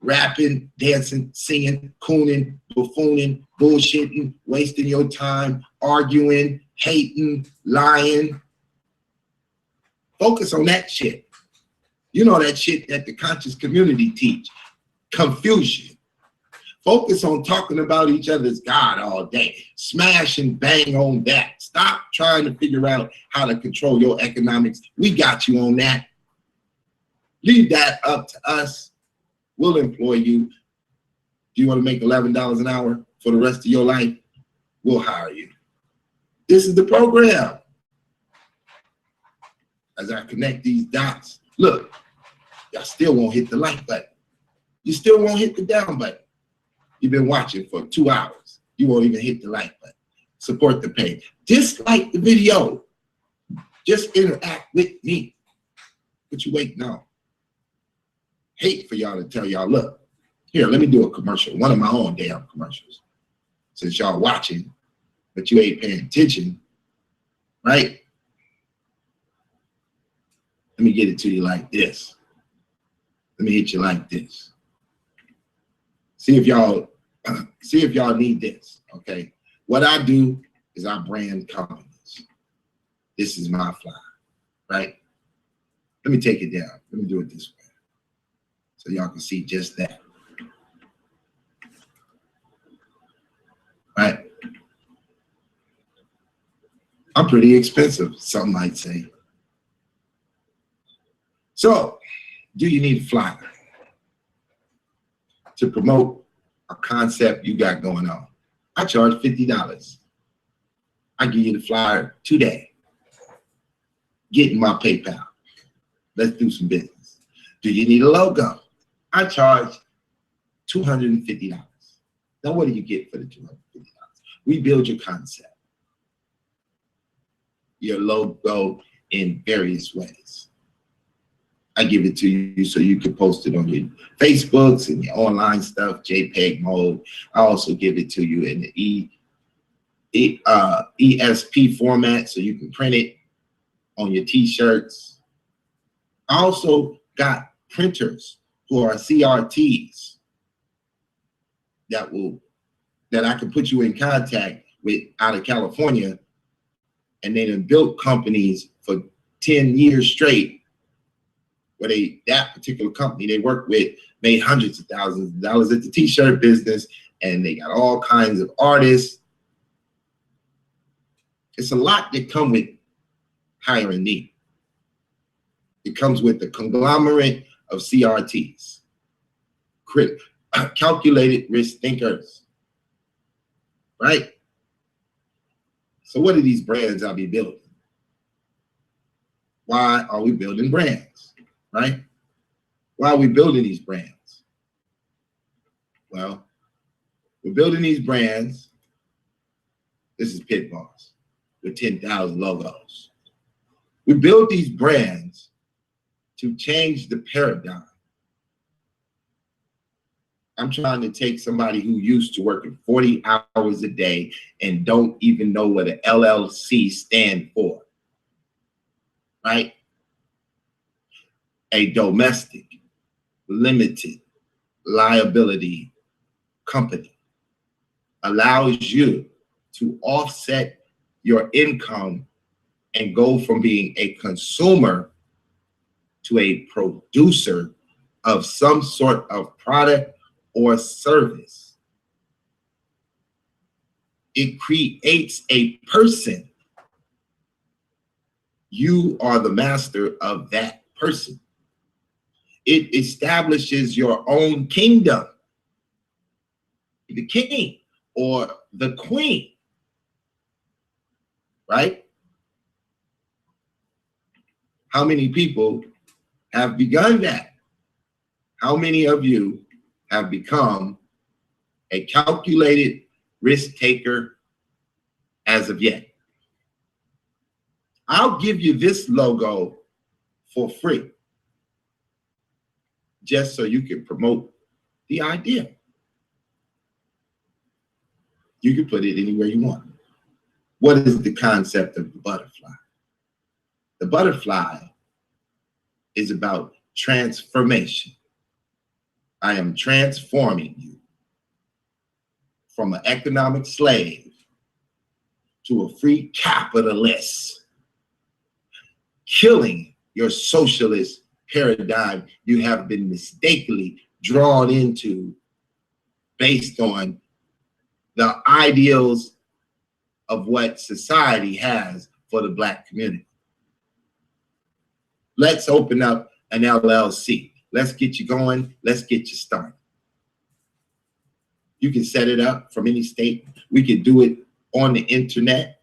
rapping, dancing, singing, cooning, buffooning, bullshitting, wasting your time, arguing, hating, lying. Focus on that shit. You know that shit that the conscious community teach. Confusion. Focus on talking about each other's God all day. Smash and bang on that. Stop trying to figure out how to control your economics. We got you on that. Leave that up to us. We'll employ you. Do you want to make $11 an hour for the rest of your life? We'll hire you. This is the program. As I connect these dots, look, y'all still won't hit the like button. You still won't hit the down button. You've been watching for 2 hours. You won't even hit the like button. Support the page. Dislike the video. Just interact with me. What you waiting on? Hate for y'all to tell y'all, look, here, let me do a commercial. One of my own damn commercials. Since y'all watching, but you ain't paying attention, right? Let me get it to you like this. Let me hit you like this. See if y'all need this, okay? What I do is I brand companies. This is my flyer, right? Let me take it down. Let me do it this way so y'all can see just that. Right? I'm pretty expensive, some might say. So, do you need a flyer to promote a concept you got going on? I charge $50. I give you the flyer today. Get in my PayPal. Let's do some business. Do you need a logo? I charge $250. Now, what do you get for the $250? We build your concept, your logo in various ways. I give it to you so you can post it on your Facebooks and your online stuff, JPEG mode. I also give it to you in the ESP format so you can print it on your t-shirts. I also got printers who are CRTs that I can put you in contact with out of California, and they have built companies for 10 years straight where that particular company they work with made hundreds of thousands of dollars at the t-shirt business, and they got all kinds of artists. It's a lot that come with hiring me. It comes with the conglomerate of CRTs, calculated risk thinkers, right? So what are these brands I'll be building? Why are we building brands, right? Why are we building these brands? Well, we're building these brands. This is Pit Boss with 10,000 logos. We build these brands to change the paradigm. I'm trying to take somebody who used to working 40 hours a day and don't even know what an LLC stand for, right? A domestic, limited liability company allows you to offset your income and go from being a consumer to a producer of some sort of product or service. It creates a person. You are the master of that person. It establishes your own kingdom. The king or the queen, right? How many people have begun that? How many of you have become a calculated risk taker as of yet? I'll give you this logo for free, just so you can promote the idea. You can put it anywhere you want. What is the concept of the butterfly? The butterfly is about transformation. I am transforming you from an economic slave to a free capitalist, killing your socialist paradigm you have been mistakenly drawn into based on the ideals of what society has for the Black community. Let's open up an LLC. Let's get you going. Let's get you started. You can set it up from any state. We can do it on the internet.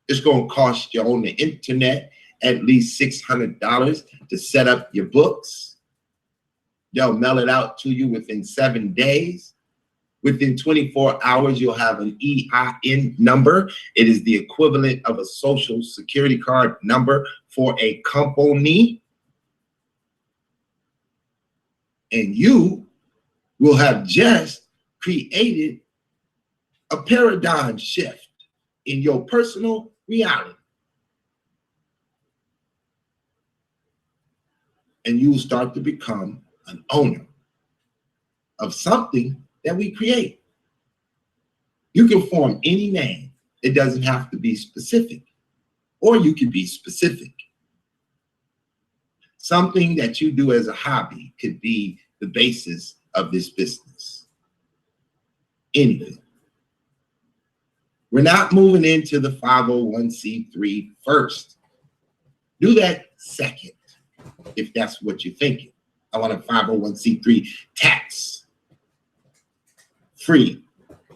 It's going to cost you on the internet at least $600 to set up your books. They'll mail it out to you within 7 days. Within 24 hours, you'll have an EIN number. It is the equivalent of a social security card number for a company. And you will have just created a paradigm shift in your personal reality. And you will start to become an owner of something that we create. You can form any name. It doesn't have to be specific, or you can be specific. Something that you do as a hobby could be the basis of this business. Anything. We're not moving into the 501c3 first. Do that second, if that's what you're thinking. I want a 501c3 tax-free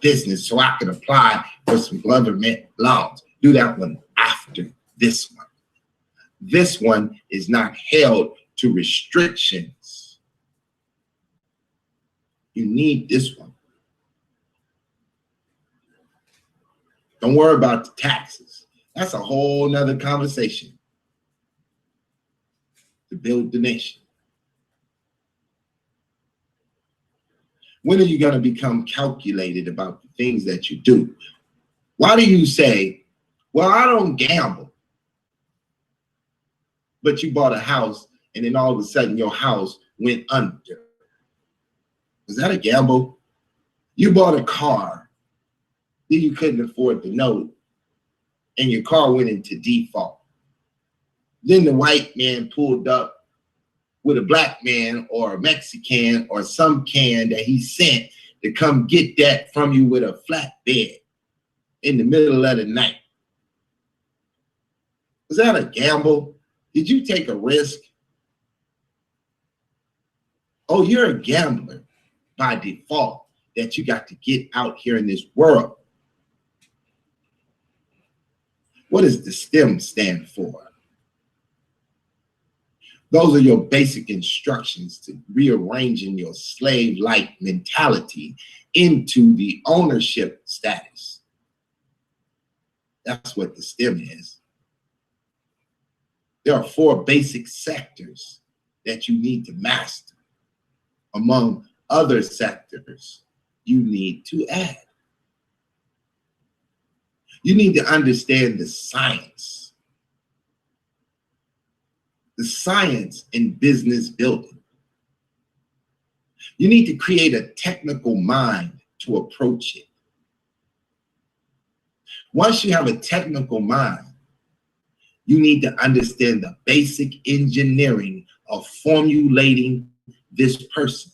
business so I can apply for some government loans. Do that one after this one. This one is not held to restrictions. You need this one. Don't worry about the taxes. That's a whole nother conversation to build the nation. When are you going to become calculated about the things that you do? Why do you say, well, I don't gamble, but you bought a house and then all of a sudden your house went under? Was that a gamble? You bought a car, then you couldn't afford the note, and your car went into default. Then the white man pulled up with a black man or a Mexican or some can that he sent to come get that from you with a flatbed in the middle of the night. Was that a gamble? Did you take a risk? Oh, you're a gambler by default that you got to get out here in this world. What does the STEM stand for? Those are your basic instructions to rearranging your slave-like mentality into the ownership status. That's what the STEM is. There are 4 basic sectors that you need to master, among other sectors you need to add. You need to understand the science in business building. You need to create a technical mind to approach it. Once you have a technical mind, you need to understand the basic engineering of formulating this person.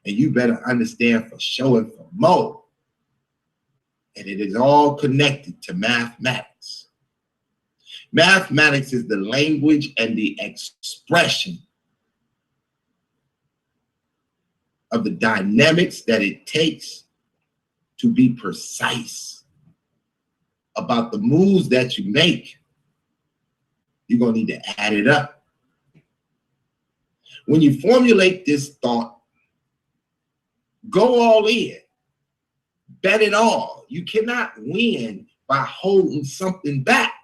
And you better understand for sure and for more. And it is all connected to mathematics. Mathematics is the language and the expression of the dynamics that it takes to be precise about the moves that you make. You're going to need to add it up. When you formulate this thought, go all in. Bet it all. You cannot win by holding something back.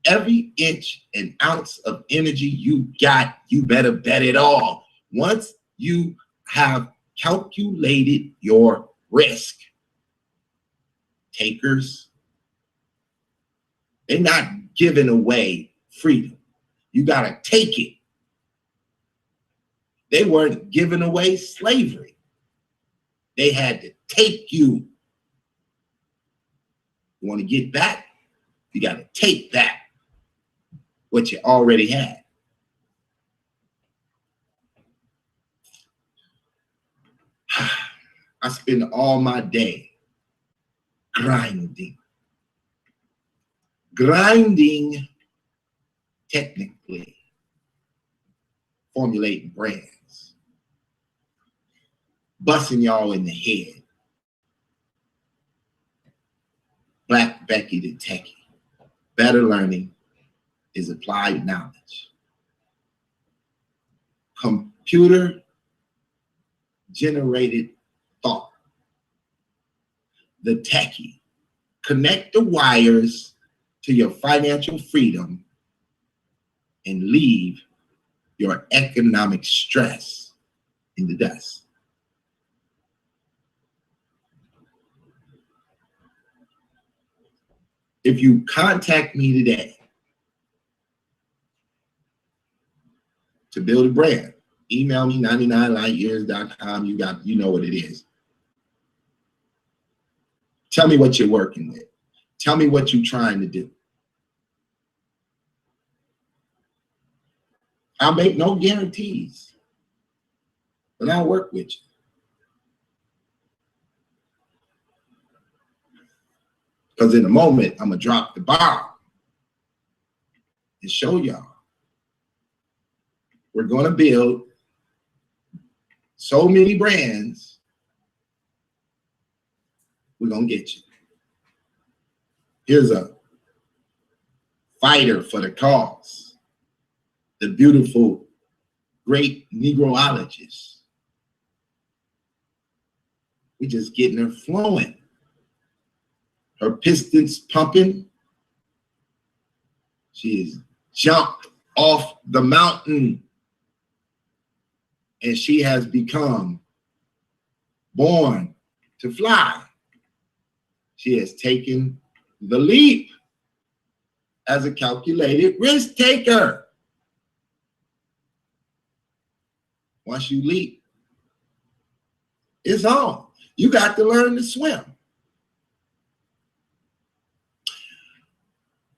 Every inch and ounce of energy you got, you better bet it all. Once you have calculated your risk. Takers, they're not giving away freedom. You got to take it. They weren't giving away slavery. They had to take you. You want to get back? You got to take back what you already had. I spend all my day grinding. Grinding, technically, formulating brands. Busting y'all in the head. Black Becky the Techie. Better learning is applied knowledge. Computer generated thought. The Techie. Connect the wires to your financial freedom and leave your economic stress in the dust. If you contact me today to build a brand, email me 99lightyears.com. You know what it is. Tell me what you're working with. Tell me what you're trying to do. I'll make no guarantees, but I'll work with you. Because in a moment, I'm going to drop the bomb and show y'all. We're going to build so many brands, we're going to get you. Here's a fighter for the cause, the beautiful, great Negroologist. We're just getting her flowing. Her pistons pumping. She has jumped off the mountain and she has become born to fly. She has taken the leap as a calculated risk taker. Once you leap, it's on. You got to learn to swim.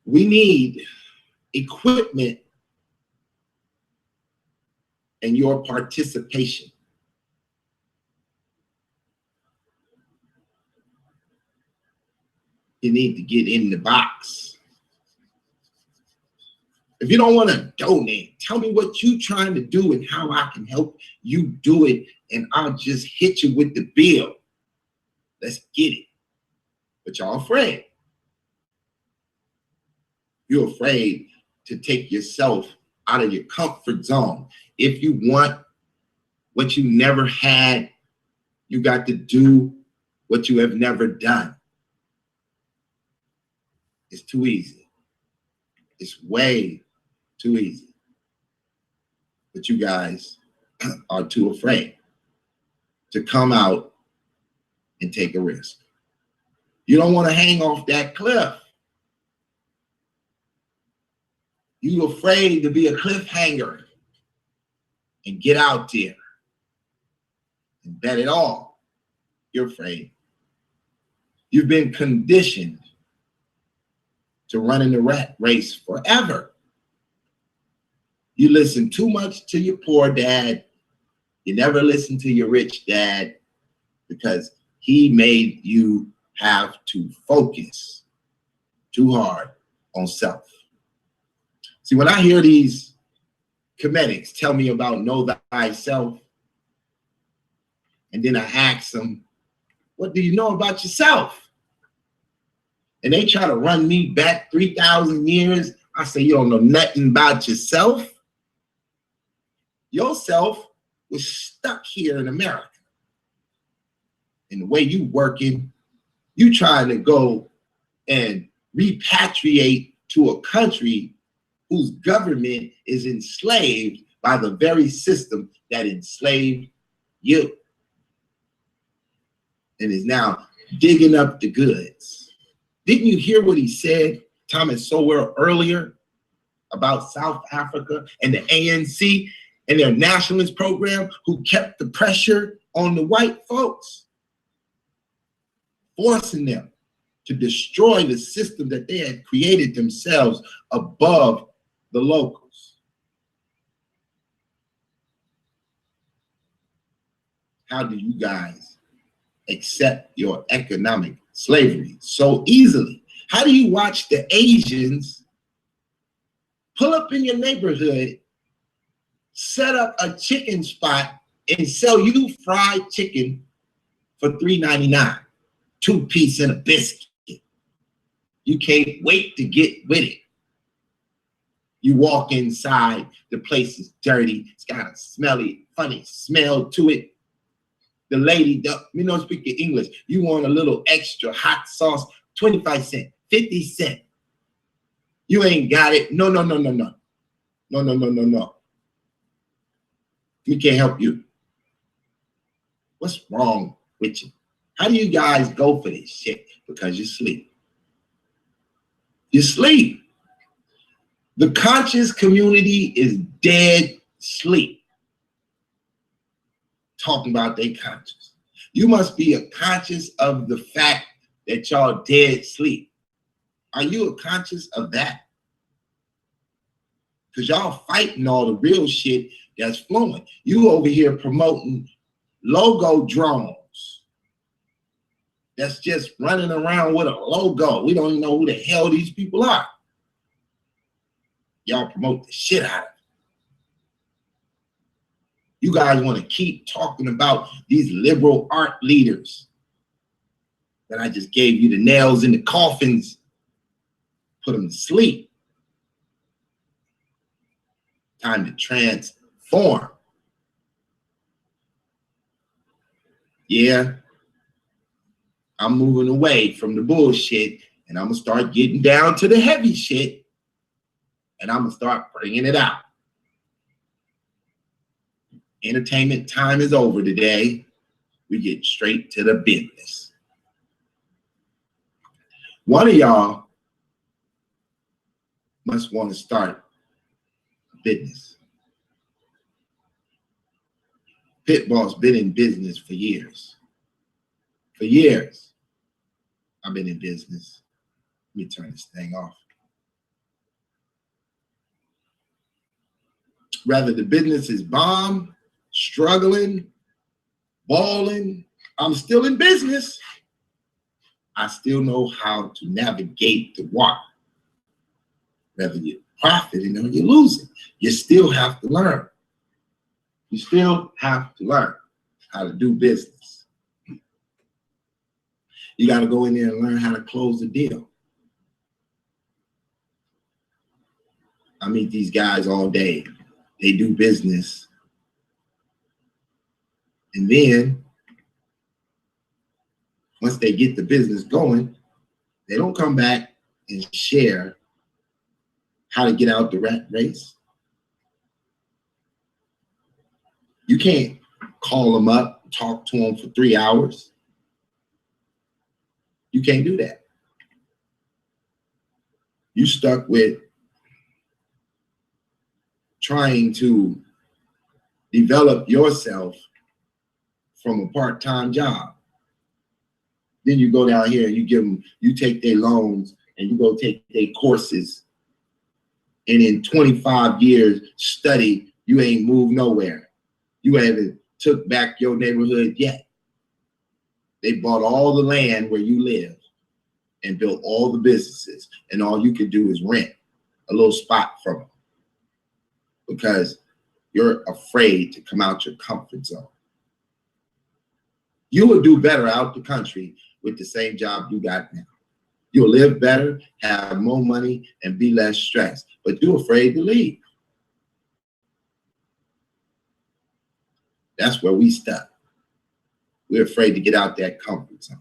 We need equipment and your participation. You need to get in the box. If you don't want to donate, tell me what you're trying to do and how I can help you do it, and I'll just hit you with the bill. Let's get it. But y'all afraid. You're afraid to take yourself out of your comfort zone. If you want what you never had, you got to do what you have never done. It's too easy. It's way too easy. But you guys are too afraid to come out and take a risk. You don't want to hang off that cliff. You're afraid to be a cliffhanger and get out there and bet it all. You're afraid. You've been conditioned to run in the rat race forever. You listen too much to your poor dad. You never listen to your rich dad because he made you have to focus too hard on self. See, when I hear these comedics tell me about know thyself, and then I ask them, what do you know about yourself? And they try to run me back 3,000 years. I say, you don't know nothing about yourself. Yourself was stuck here in America. And the way you working, you trying to go and repatriate to a country whose government is enslaved by the very system that enslaved you and is now digging up the goods. Didn't you hear what he said, Thomas Sowell, earlier about South Africa and the ANC and their nationalist program who kept the pressure on the white folks, forcing them to destroy the system that they had created themselves above the locals? How do you guys accept your economic slavery so easily? How do you watch the Asians pull up in your neighborhood, set up a chicken spot, and sell you fried chicken for $3.99, 2-piece and a biscuit? You can't wait to get with it. You walk inside, the place is dirty. It's got a smelly, funny smell to it. The lady, you don't speak English. You want a little extra hot sauce, 25 cents, 50 cents. You ain't got it. No. We can't help you. What's wrong with you? How do you guys go for this shit? Because you sleep. You sleep. The conscious community is dead sleep. Talking about they conscious. You must be a conscious of the fact that y'all dead sleep. Are you a conscious of that? Because y'all fighting all the real shit that's flowing. You over here promoting logo drones that's just running around with a logo. We don't even know who the hell these people are. Y'all promote the shit out of it. You guys want to keep talking about these liberal art leaders that I just gave you the nails in the coffins, put them to sleep. Time to transform. Yeah, I'm moving away from the bullshit and I'm gonna start getting down to the heavy shit and I'm gonna start bringing it out. Entertainment time is over today. We get straight to the business. One of y'all must want to start a business. Pitbull's been in business for years. For years, I've been in business. Let me turn this thing off. Whether the business is bomb, struggling, balling, I'm still in business. I still know how to navigate the water. Whether you're profiting or you're losing, you still have to learn. You still have to learn how to do business. You got to go in there and learn how to close the deal. I meet these guys all day. They do business. And then, once they get the business going, they don't come back and share how to get out the rat race. You can't call them up, talk to them for 3 hours. You can't do that. You stuck with trying to develop yourself from a part-time job. Then you go down here and you give them, you take their loans and you go take their courses And in 25 years study, you ain't moved nowhere. You haven't took back your neighborhood yet. They bought all the land where you live and built all the businesses, and all you can do is rent a little spot from them because you're afraid to come out your comfort zone. You will do better out the country with the same job you got now. You'll live better, have more money, and be less stressed, but you're afraid to leave. That's where we stuck. We're afraid to get out that comfort zone.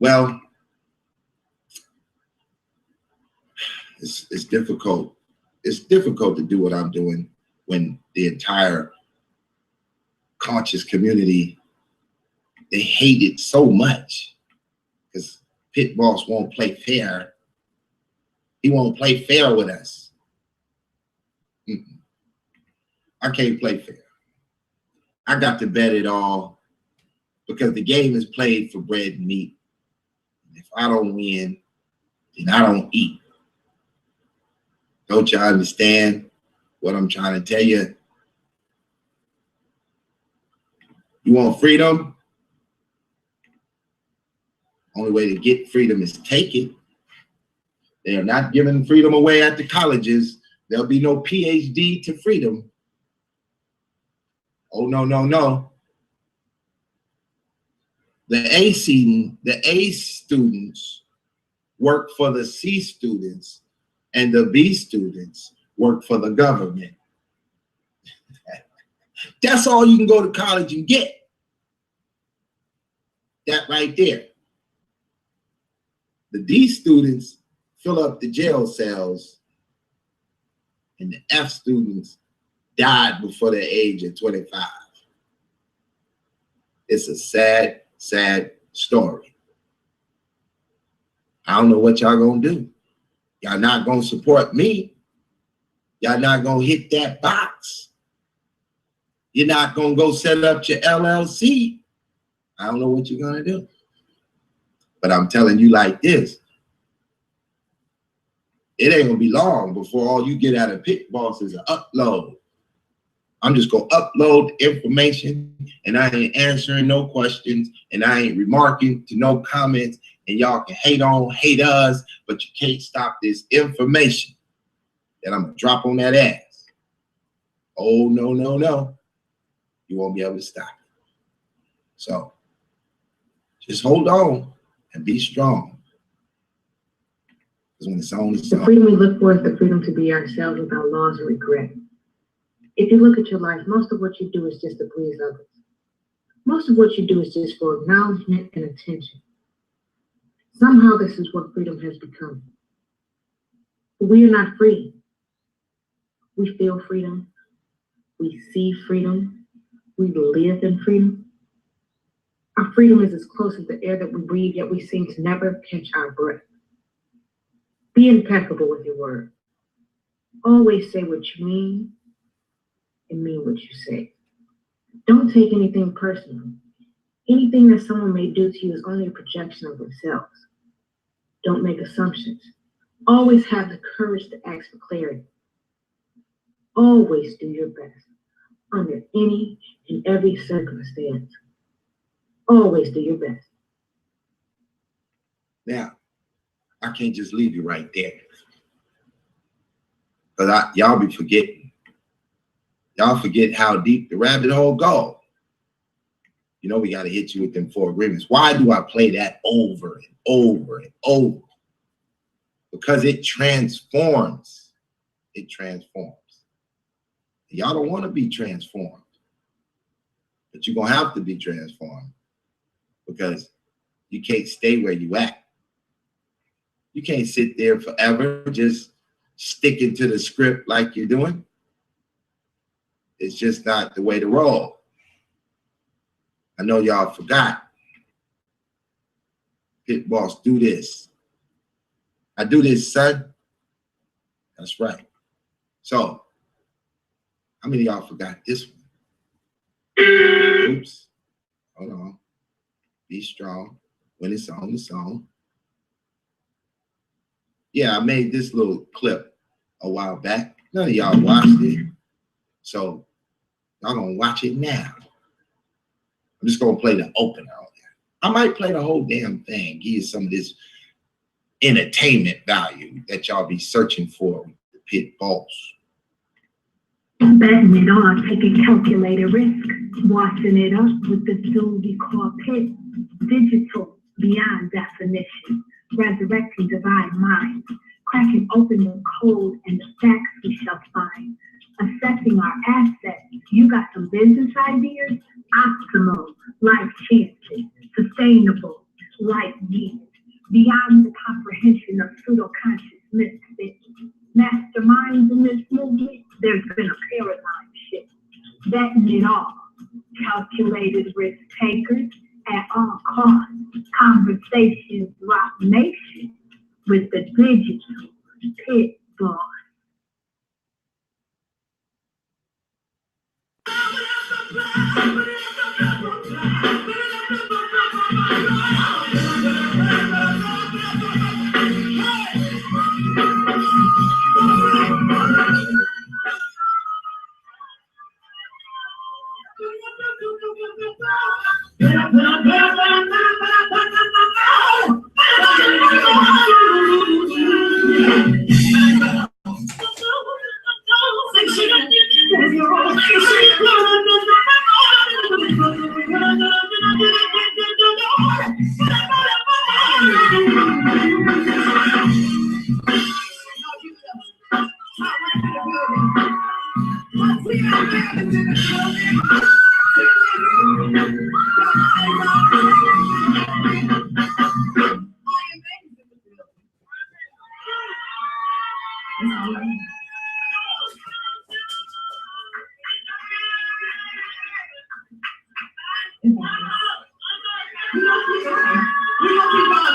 Well, it's difficult. It's difficult to do what I'm doing when the entire conscious community, they hate it so much because Pit Boss won't play fair. He won't play fair with us. I can't play fair. I got to bet it all because the game is played for bread and meat. If I don't win, then I don't eat. Don't you understand what I'm trying to tell you? You want freedom? Only way to get freedom is take it. They are not giving freedom away at the colleges. There'll be no PhD to freedom. Oh, no, no, no. The A students work for the C students, and the B students work for the government. That's all you can go to college and get. That right there. The D students fill up the jail cells, and the F students died before the age of 25. It's a sad, sad story. I don't know what y'all gonna do. Y'all not gonna support me. Y'all not gonna hit that box. You're not gonna go set up your LLC. I don't know what you're gonna do. But I'm telling you like this, it ain't gonna be long before all you get out of Pit Boss is an upload. I'm just gonna upload information, and I ain't answering no questions, and I ain't remarking to no comments, and y'all can hate us, but you can't stop this information that I'm gonna drop on that ass. Oh, no, no, no. You won't be able to stop it. So just hold on and be strong. Because when it's on, it's on. The freedom we look for is the freedom to be ourselves without laws and regret. If you look at your life, most of what you do is just to please others. Most of what you do is just for acknowledgement and attention. Somehow this is what freedom has become. But we are not free. We feel freedom. We see freedom. We live in freedom. Our freedom is as close as the air that we breathe, yet we seem to never catch our breath. Be impeccable with your word. Always say what you mean and mean what you say. Don't take anything personal. Anything that someone may do to you is only a projection of themselves. Don't make assumptions. Always have the courage to ask for clarity. Always do your best under any and every circumstance. Always do your best. Now, I can't just leave you right there. Because y'all be forgetting. Y'all forget how deep the rabbit hole go. You know we got to hit you with them 4 agreements. Why do I play that over and over and over? Because it transforms. It transforms. Y'all don't want to be transformed. But you're going to have to be transformed. Because you can't stay where you at. You can't sit there forever just sticking to the script like you're doing. It's just not the way to roll. I know y'all forgot. Pit Boss, do this. I do this, son. That's right. So, how many of y'all forgot this one? Oops. Hold on. Be strong. When it's on, it's on. Yeah, I made this little clip a while back. None of y'all watched it. So y'all gonna watch it now. I'm just gonna play the opener on there. I might play the whole damn thing, give you some of this entertainment value that y'all be searching for with the pit bulls. Betting it on, taking calculated risk, washing it up with the Zoom we call pit, digital beyond definition, resurrecting divine minds, cracking open the code and the facts we shall find, assessing our assets. You got some business ideas? Optimal, life chances, sustainable, life needs, beyond the comprehension of pseudo-conscious misfits. Masterminds in this movement, there's been a paradigm shift. Betting it all, calculated risk takers at all costs. Conversations rock nation with the digital pit boss.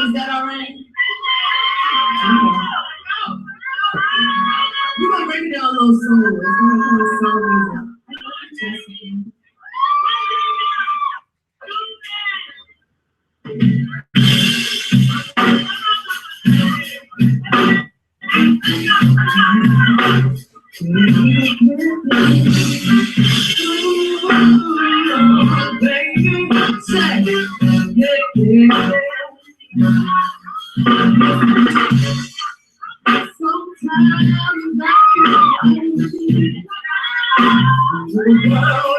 Is that all right? We're gonna break it down a little slower.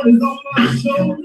It's gonna come slow.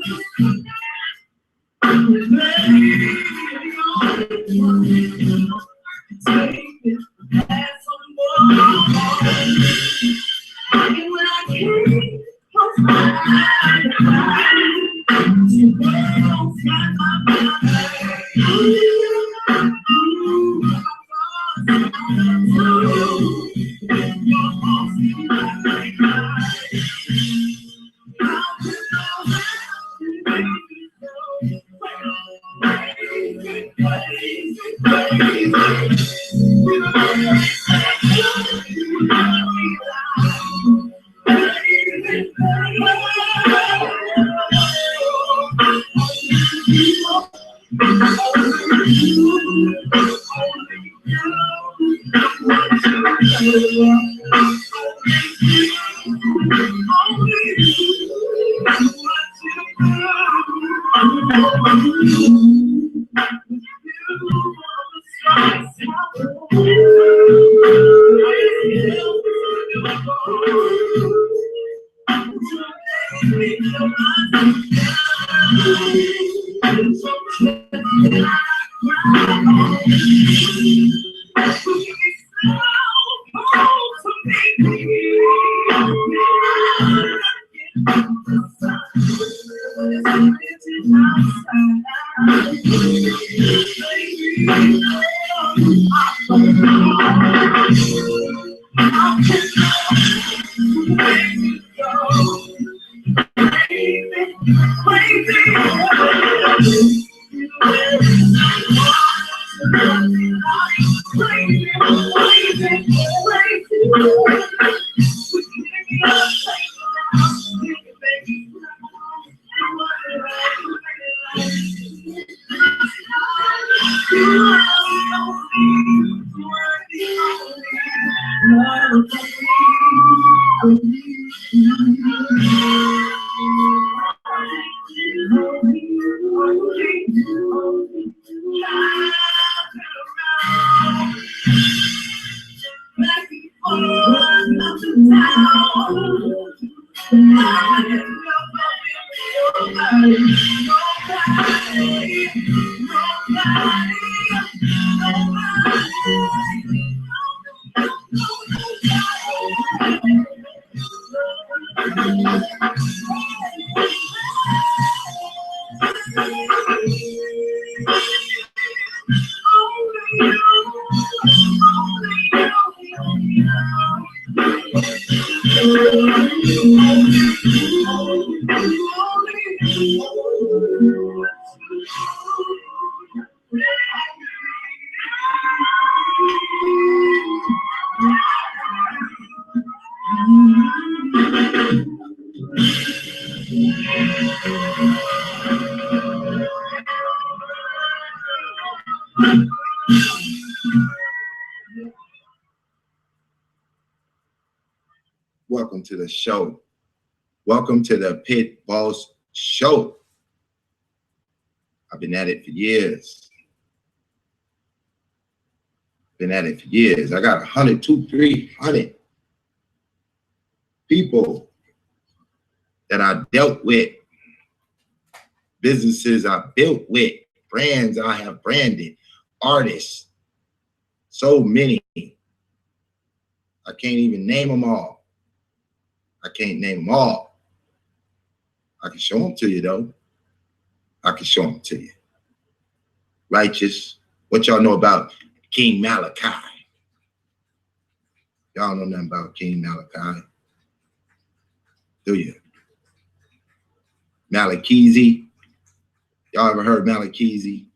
Welcome to the show. Welcome to the Pit Boss Show. I've been at it for years. I got 100, 200, 300 people that I dealt with, businesses I built with, brands I have branded, artists, so many. I can't even name them all. I can't name them all. I can show them to you, though. I can show them to you. Righteous. What y'all know about King Malachi? Y'all know nothing about King Malachi, do you? Malachizi. Y'all ever heard Malachizi?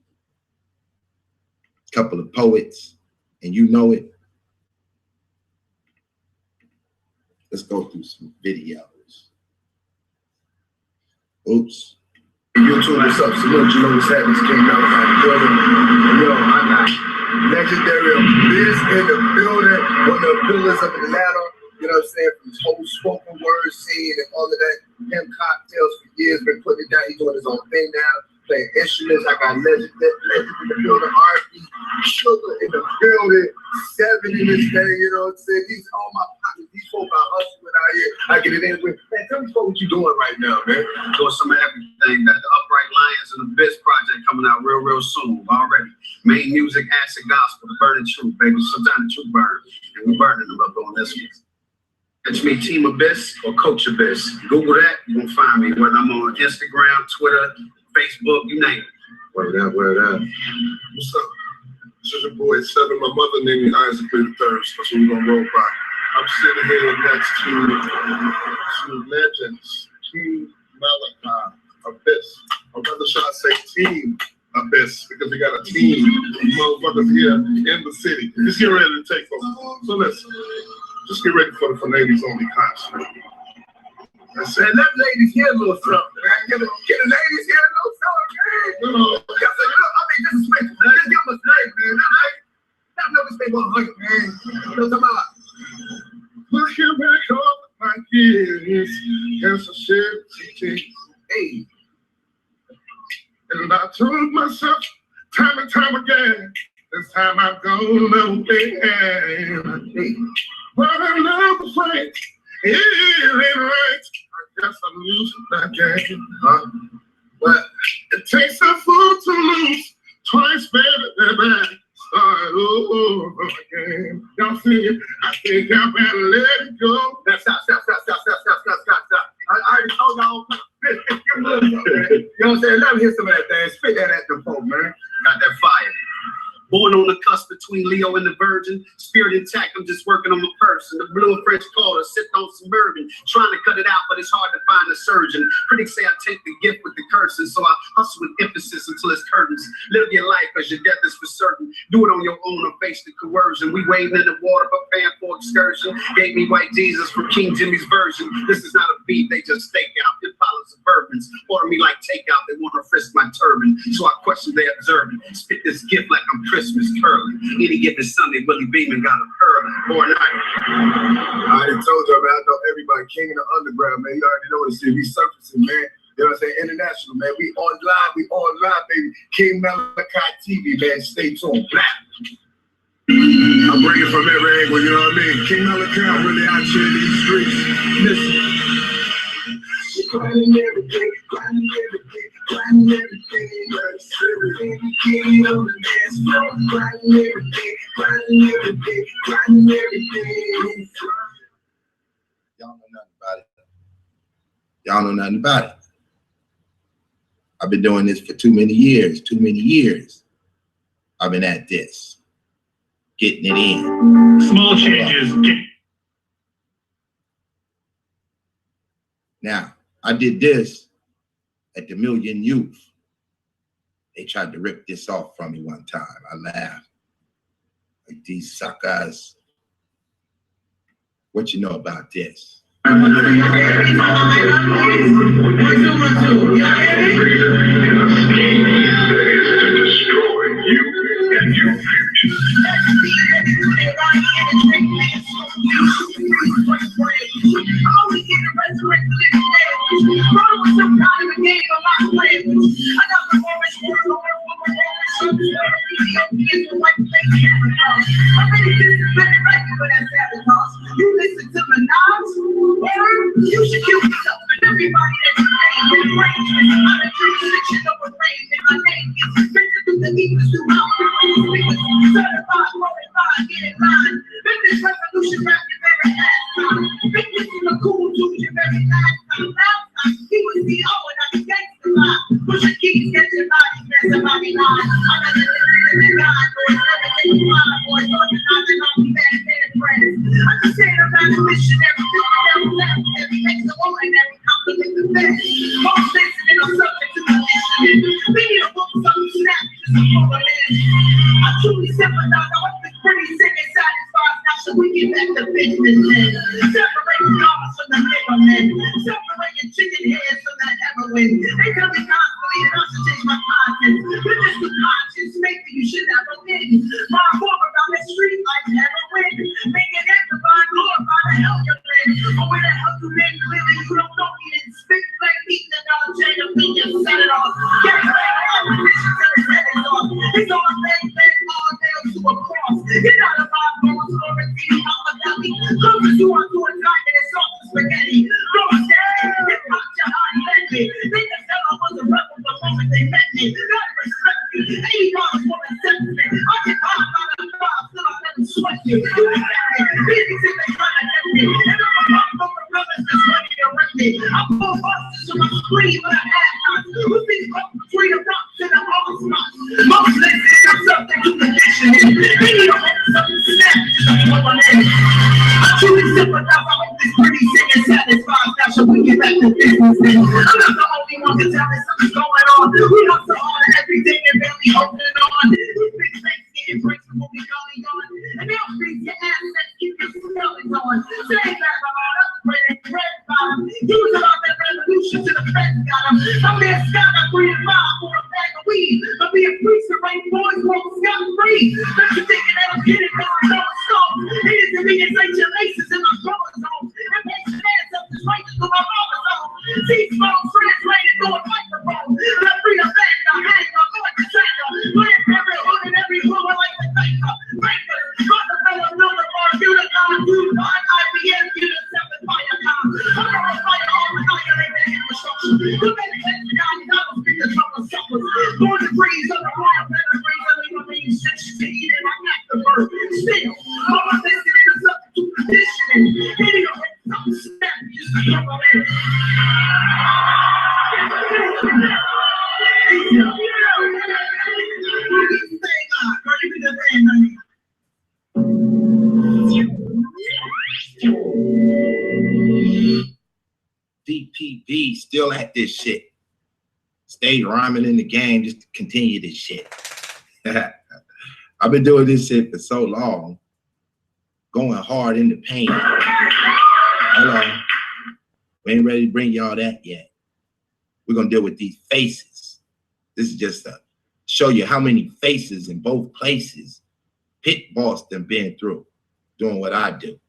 Couple of poets, and you know it. Let's go through some videos. Oops. YouTube, what's up? Salute, you know what's happening. It's King Malachi in the building. Yo, I got legendary Biz in the building, one of the pillars of Atlanta, you know what I'm saying, from his whole spoken word scene and all of that. Him cocktails for years, been putting it down. He's doing his own thing now, playing instruments. I got legend in the building, R&B, Sugar in the building, 7 in this thing, you know what I'm saying? These all my partners, these folk are hustling out here. I get it in with, man, tell me what you doing right now, man. Doing some of everything. Got the Upright Lions and the Biz project coming out real soon already. Main music, acid gospel, the burning truth, baby. Sometimes the truth burns, and we're burning them up on this one. Catch me Team Abyss or Coach Abyss. Google that, you're gonna find me. Whether I'm on Instagram, Twitter, Facebook, you name it. Word up. What's up? This is your boy Seven. My mother named me Isaac III, so that's what we're gonna roll by. I'm sitting here next to legends, King Malachi, Abyss. Or rather, should I say Team Abyss, because we got a team of motherfuckers here in the city. Just get ready to take over. So listen, just get ready for the ladies only concert. I said, let ladies hear a little something, man. Get the ladies hear a little something, man. You know, I mean, disrespectful. Just give them a straight, man. Not no mistake 100, man. You know what I'm about? Looking back on my years, there's a shit, hey. And I told myself time and time again, this time I'm gonna win. But I love the fight. It ain't right. I guess I'm losing that game. But it takes a fool to lose twice better than that. Start over again. Y'all see it? I think I better let it go. Stop. I already told y'all. You know what I'm saying? Let me hear some of that thing. Spit that at the folk, man. Got that fire. Born on the cusp between Leo and the Virgin, spirit intact, I'm just working on my person. The blue and French quarter, sipped on some bourbon, trying to cut it out, but it's hard to find a surgeon. Critics say I take the gift with the curses, so I hustle with emphasis until it's curtains. Live your life as your death is for certain. Do it on your own or face the coercion. We wading in the water, but fan for excursion. Gave me white Jesus from King Jimmy's version. This is not a beat, they just stake out. Your policy suburbans. Order me like takeout, they want to frisk my turban. So I question their observant. Spit this gift like I'm Christmas curling. Any given Sunday, Willie Beeman got a pearl or a night. I already told you, man. I know everybody king in the underground, man. You already know what it is. We surfacing, man. You know what I'm saying? International, man. We on live, baby. King Malachi TV, man. Stay tuned. I bring it from every angle, you know what I mean? King Malachi really out here in these streets. Listen. Grinding every day, grinding every day, grinding every day. Everything king on the dance floor. Grinding every day, grinding every day, grinding every day. Y'all know nothing about it. Y'all know nothing about it. I've been doing this for too many years. I've been at this, getting it in. Small changes. Now, I did this at the Million Youth. They tried to rip this off from me one time. I laughed. Like, these suckers. What you know about this? You listen to Minaj, you should kill yourself and everybody that's in my jurisdiction over rain, and my name is written through the eagles through mountains, certified, qualified, get in line. Make this revolution rap your very last time. Make this in the cool to your very last time. Last time, he was the O and I'm the gangster line. Push the keys, get your body, man, somebody line. I'm not the guy, boys, never take a line, boys, organizing on me, bad friends. I'm just saying about the missionary, every makes the woman, every compliment the best. All sensitive, I'm subject to my mission. Many of them, some snap, just a moment. I truly sympathize, I want this pretty sick and satisfied. Now should we get back to business then? Separating dogs from the middlemen, separating chicken heads from that heroin. They tell me constantly that I should change my content, but just the conscience, maybe you should never win. My form around the street like heroin, making it divine, glorify the hell you're in. But where the hell you been? Clearly you don't know me, didn't spit like meat, then I'll change your opinion, set it off. Get ready, opposition till his head is off. It's all bang, all nails to a cross. Get out of my bones, Florentine, Papa Deli. Closest you are to a diamond, it's all spaghetti. Cross down, get out your hot lately. They can tell I was a rebel the moment they met me. Gotta respect me, 80 dollars for accept me. I get hot by the five, still I never sweat you. You respect me, babies in the trying to get me. And I'm a pop for the brothers that's ready to wreck me. I pull busters to my screen with a hat knock. Who thinks up between the rocks and the hard spots? Most listening, I'm subject to conditioning. Many of them something snap, just what my name. I truly sympathize, I hope this pretty sick and satisfied. Now should we get back to business then? I'm not the only one to tell me something's going on. We hustle hard every day and barely holding on. These big things getting breaks and we'll be going on. And they'll freeze your assets, keep your smelling on. Say that I'm on upgraded red bottom. Use it on that revolution to the feds got them. I'm there, Scott, I'm 3 and 5 for a bag of weed. But be a priest to rain boys won't scot free. But you thinking that I'm getting this throwing stones. It is to be inside your laces in my chromosomes. And patient ass up is right through my chromosomes. See smoke translated through a microphone. Let free the band, I hang on, Lord the Savior. Plant every hood and every hood like the thinker. Breakers, Rockefeller, Millerbar, Unicon, Udon, IBM, UNICEF, and Viacom. I'm gonna fight all annihilate the infrastructure. The benefits of God, I will be the trouble suffers. Born to breeze on the wild, better breeze, I leave a mean 16 and I'm at the birth. Still, all I'm listening is up to conditioning. Hitting a hit, something snap, just to come on in. DPB still at this shit. Stay rhyming in the game just to continue this shit. I've been doing this shit for so long, going hard in the paint. Hold on. We ain't ready to bring y'all that yet. We're gonna deal with these faces. This is just to show you how many faces in both places Pitt Boston been through, doing what I do.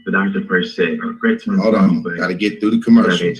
The doctor first said, hold on, gotta get through the commercial.